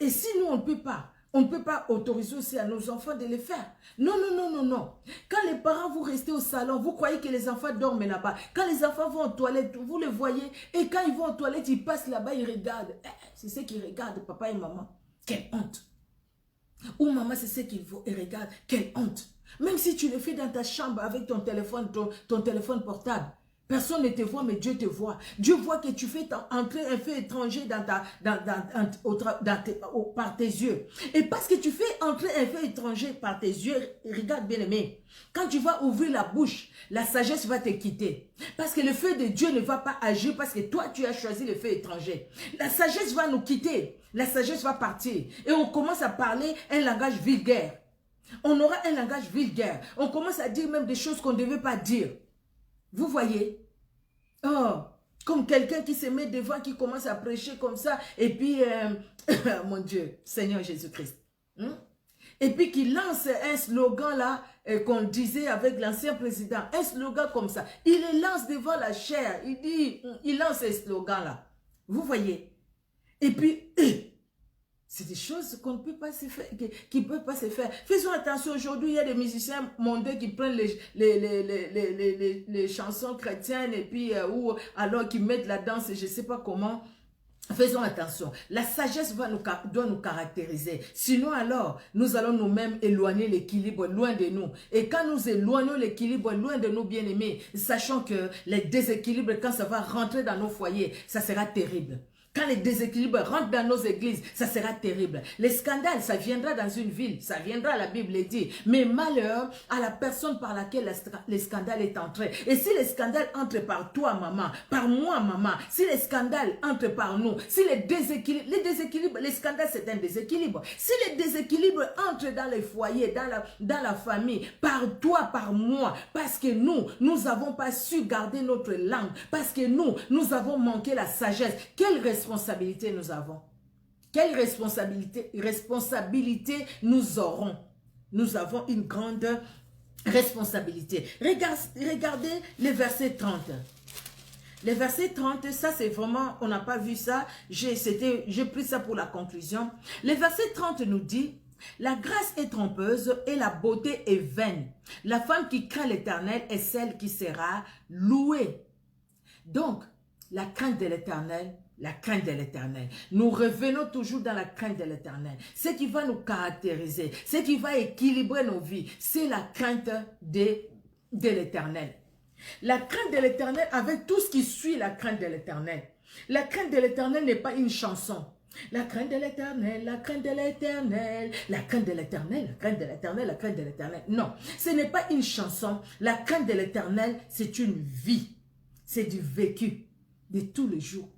Et si nous, on ne peut pas, On ne peut pas autoriser aussi à nos enfants de les faire. Non, non, non, non, non. Quand les parents, vous restez au salon, vous croyez que les enfants dorment là-bas. Quand les enfants vont aux toilettes, vous les voyez. Et quand ils vont aux toilettes, ils passent là-bas, ils regardent. C'est ce qu'ils regardent, papa et maman. Quelle honte. Ou maman, c'est ce qu'ils regardent. Quelle honte. Même si tu le fais dans ta chambre avec ton téléphone, ton téléphone portable. Personne ne te voit, mais Dieu te voit. Dieu voit que tu fais entrer un feu étranger par tes yeux. Et parce que tu fais entrer un feu étranger par tes yeux, regarde bien aimé, quand tu vas ouvrir la bouche, la sagesse va te quitter. Parce que le feu de Dieu ne va pas agir parce que toi, tu as choisi le feu étranger. La sagesse va nous quitter. La sagesse va partir. Et on commence à parler un langage vulgaire. On aura un langage vulgaire. On commence à dire même des choses qu'on ne devait pas dire. Vous voyez? Oh, comme quelqu'un qui se met devant, qui commence à prêcher comme ça, et puis, mon Dieu, Seigneur Jésus-Christ. Et puis qui lance un slogan là, qu'on disait avec l'ancien président, un slogan comme ça. Il le lance devant la chair, il lance ce slogan là. Vous voyez? Et puis, c'est des choses qu'on ne peut pas se faire, qui ne peuvent pas se faire. Faisons attention, aujourd'hui, il y a des musiciens mondains qui prennent les chansons chrétiennes et puis, ou alors qui mettent la danse et je ne sais pas comment. Faisons attention. La sagesse doit nous caractériser. Sinon alors, nous allons nous-mêmes éloigner l'équilibre loin de nous. Et quand nous éloignons l'équilibre loin de nos bien-aimés, sachant que les déséquilibres, quand ça va rentrer dans nos foyers, ça sera terrible. Quand les déséquilibres rentrent dans nos églises, ça sera terrible. Les scandales, ça viendra dans une ville, ça viendra, la Bible le dit. Mais malheur à la personne par laquelle le scandale est entré. Et si les scandales entrent par toi, maman, par moi, maman, si les scandales entrent par nous, si les déséquilibres, les scandales, c'est un déséquilibre. Si les déséquilibres entrent dans les foyers, dans la famille, par toi, par moi, parce que nous n'avons pas su garder notre langue, parce que nous avons manqué la sagesse. Quelle responsabilité nous avons? Quelle responsabilité nous aurons? Nous avons une grande responsabilité. Regardez le verset 30. Le verset 30, ça c'est vraiment, on n'a pas vu ça, j'ai pris ça pour la conclusion. Le verset 30 nous dit, la grâce est trompeuse et la beauté est vaine. La femme qui craint l'Éternel est celle qui sera louée. Donc, la crainte de l'Éternel, la crainte de l'Éternel. Nous revenons toujours dans la crainte de l'Éternel. Ce qui va nous caractériser, ce qui va équilibrer nos vies, c'est la crainte de l'Éternel. La crainte de l'Éternel avec tout ce qui suit la crainte de l'Éternel. La crainte de l'Éternel n'est pas une chanson. La crainte de l'Éternel, la crainte de l'Éternel, la crainte de l'Éternel, la crainte de l'Éternel, la crainte de l'Éternel. Non, ce n'est pas une chanson. La crainte de l'Éternel, c'est une vie. C'est du vécu de tous les jours.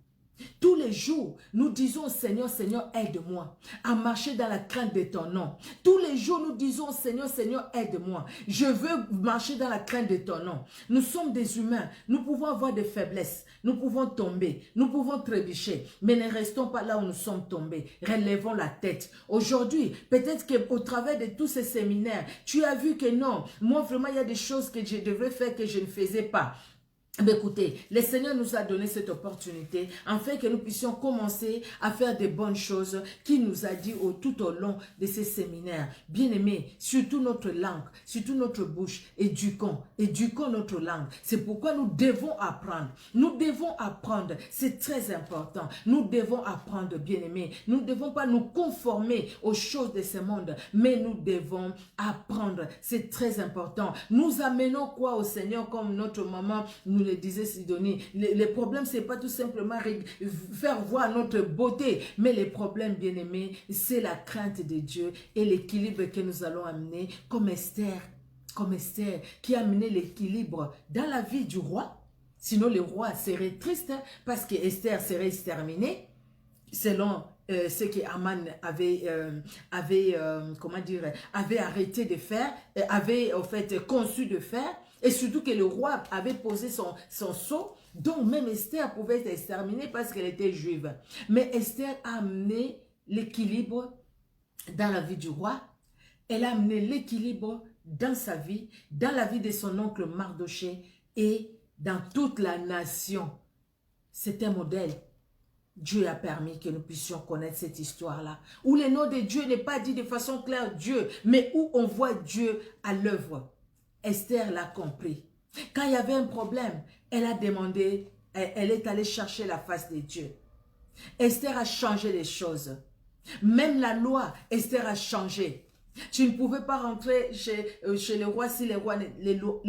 Tous les jours, nous disons, Seigneur, Seigneur, aide-moi à marcher dans la crainte de ton nom. Tous les jours, nous disons, Seigneur, Seigneur, aide-moi. Je veux marcher dans la crainte de ton nom. Nous sommes des humains. Nous pouvons avoir des faiblesses. Nous pouvons tomber. Nous pouvons trébucher. Mais ne restons pas là où nous sommes tombés. Relevons la tête. Aujourd'hui, peut-être qu'au travers de tous ces séminaires, tu as vu que non, moi vraiment, il y a des choses que je devais faire que je ne faisais pas. Mais écoutez, le Seigneur nous a donné cette opportunité afin que nous puissions commencer à faire des bonnes choses qu'il nous a dit tout au long de ces séminaires. Bien-aimés, surtout notre langue, surtout notre bouche, éduquons notre langue. C'est pourquoi nous devons apprendre. Nous devons apprendre, c'est très important. Nous devons apprendre, bien-aimés. Nous ne devons pas nous conformer aux choses de ce monde, mais nous devons apprendre. C'est très important. Nous amenons quoi au Seigneur comme notre maman nous le disait Sidonie. Le problème, c'est pas tout simplement faire voir notre beauté, mais les problèmes, bien-aimés, c'est la crainte de Dieu et l'équilibre que nous allons amener comme Esther, qui a amené l'équilibre dans la vie du roi. Sinon, le roi serait triste parce que Esther serait exterminée, selon ce que Haman avait arrêté de faire, avait en fait conçu de faire. Et surtout que le roi avait posé son sceau, donc même Esther pouvait être exterminée parce qu'elle était juive. Mais Esther a amené l'équilibre dans la vie du roi. Elle a amené l'équilibre dans sa vie, dans la vie de son oncle Mardochée et dans toute la nation. C'est un modèle. Dieu a permis que nous puissions connaître cette histoire-là, où le nom de Dieu n'est pas dit de façon claire Dieu, mais où on voit Dieu à l'œuvre. Esther l'a compris. Quand il y avait un problème, elle a demandé, elle est allée chercher la face de Dieu. Esther a changé les choses. Même la loi, Esther a changé. Tu ne pouvais pas rentrer chez le roi si le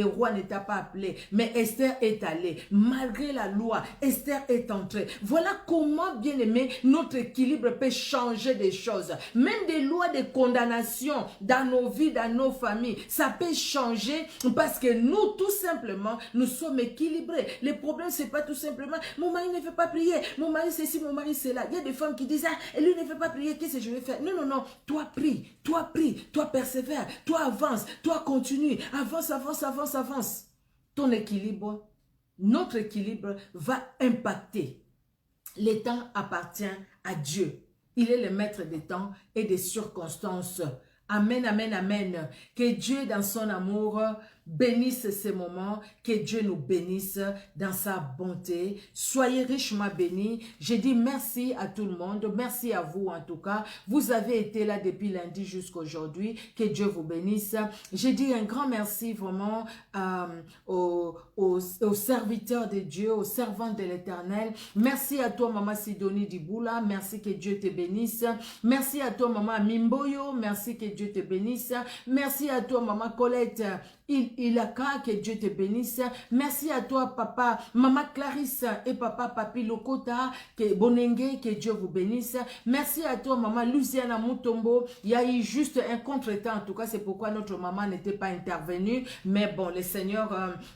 roi ne t'a pas appelé. Mais Esther est allée. Malgré la loi, Esther est entrée. Voilà comment, bien aimé, notre équilibre peut changer des choses. Même des lois de condamnation dans nos vies, dans nos familles, ça peut changer parce que nous, tout simplement, nous sommes équilibrés. Le problème, c'est pas tout simplement, mon mari ne veut pas prier, mon mari c'est ci, mon mari c'est là. Il y a des femmes qui disent, ah, lui ne veut pas prier, qu'est-ce que je vais faire? Non, non, non, toi prie, toi persévère, toi avance, toi continue, avance, avance, avance, avance. Ton équilibre, notre équilibre va impacter. Le temps appartient à Dieu. Il est le maître des temps et des circonstances. Amen, amen, amen. Que Dieu dans son amour bénisse ces moments, que Dieu nous bénisse dans sa bonté. Soyez richement bénis. Je dis merci à tout le monde, merci à vous en tout cas. Vous avez été là depuis lundi jusqu'à aujourd'hui. Que Dieu vous bénisse. Je dis un grand merci vraiment aux serviteurs de Dieu, aux servants de l'Éternel. Merci à toi Maman Sidonie Diboula, merci que Dieu te bénisse. Merci à toi Maman Mimboyo, merci que Dieu te bénisse. Merci à toi Maman Colette Ilaka, que Dieu te bénisse. Merci à toi Papa, Maman Clarisse et Papa Papi Lokota, que Bonengue, que Dieu vous bénisse. Merci à toi Maman Luciana Mutombo. Il y a eu juste un contretemps, en tout cas c'est pourquoi notre maman n'était pas intervenue. Mais bon, le Seigneur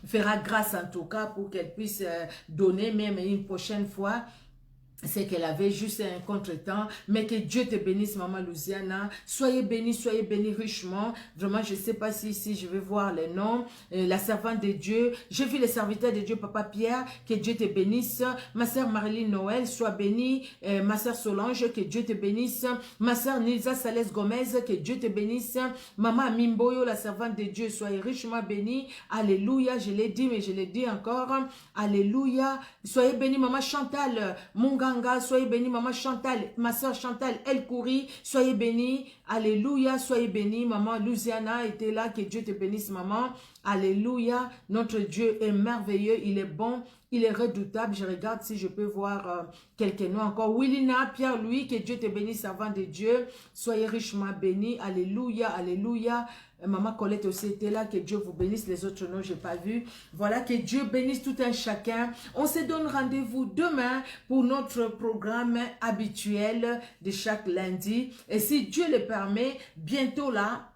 fera grâce en tout cas pour qu'elle puisse donner même une prochaine fois. C'est qu'elle avait juste un contretemps, mais que Dieu te bénisse, Maman Louisiana. Soyez bénis richement. Vraiment, je ne sais pas si ici je vais voir les noms. La servante de Dieu. J'ai vu les serviteurs de Dieu, Papa Pierre, que Dieu te bénisse. Ma sœur Marilyn Noël, sois bénie. Ma sœur Solange, que Dieu te bénisse. Ma sœur Nilsa Sales Gomez, que Dieu te bénisse. Maman Mimboyo, la servante de Dieu, soyez richement bénie. Alléluia, je l'ai dit, mais je l'ai dit encore. Alléluia. Soyez bénis, Maman Chantal Munga. Soyez bénis, Maman Chantal, ma soeur Chantal El Kouri, soyez bénis, alléluia, soyez bénis, Maman Louisiana était là, que Dieu te bénisse, Maman, alléluia, notre Dieu est merveilleux, il est bon, il est redoutable. Je regarde si je peux voir quelques noms encore. Willina, Pierre-Louis, que Dieu te bénisse, servant de Dieu, soyez richement bénis, alléluia, alléluia. Maman Colette aussi était là, que Dieu vous bénisse. Les autres noms, je n'ai pas vu. Voilà, que Dieu bénisse tout un chacun. On se donne rendez-vous demain pour notre programme habituel de chaque lundi. Et si Dieu le permet, bientôt là,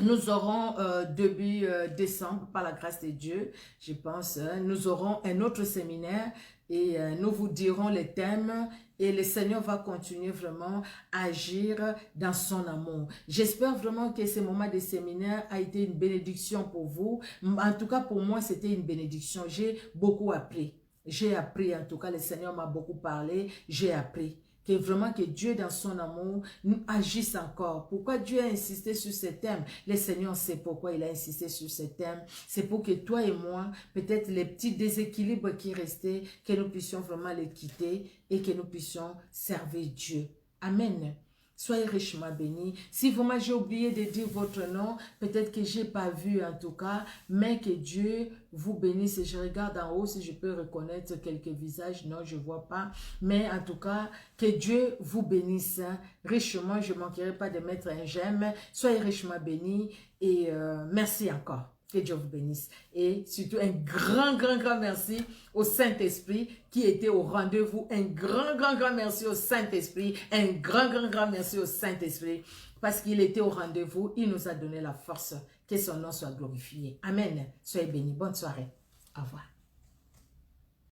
nous aurons début décembre, par la grâce de Dieu, je pense, nous aurons un autre séminaire et nous vous dirons les thèmes. Et le Seigneur va continuer vraiment à agir dans son amour. J'espère vraiment que ce moment de séminaire a été une bénédiction pour vous. En tout cas, pour moi, c'était une bénédiction. J'ai beaucoup appris. J'ai appris, en tout cas, le Seigneur m'a beaucoup parlé. J'ai appris. Que vraiment que Dieu dans son amour nous agisse encore. Pourquoi Dieu a insisté sur ce thème? Le Seigneur sait pourquoi il a insisté sur ce thème. C'est pour que toi et moi, peut-être les petits déséquilibres qui restaient, que nous puissions vraiment les quitter et que nous puissions servir Dieu. Amen. Soyez richement bénis. Si vraiment j'ai oublié de dire votre nom, peut-être que je n'ai pas vu en tout cas, mais que Dieu vous bénisse. Et je regarde en haut si je peux reconnaître quelques visages. Non, je ne vois pas. Mais en tout cas, que Dieu vous bénisse richement. Je ne manquerai pas de mettre un j'aime. Soyez richement bénis et merci encore. Que Dieu vous bénisse. Et surtout, un grand merci au Saint-Esprit qui était au rendez-vous. Un grand merci au Saint-Esprit. Un grand merci au Saint-Esprit. Parce qu'il était au rendez-vous, il nous a donné la force. Que son nom soit glorifié. Amen. Soyez bénis. Bonne soirée. Au revoir.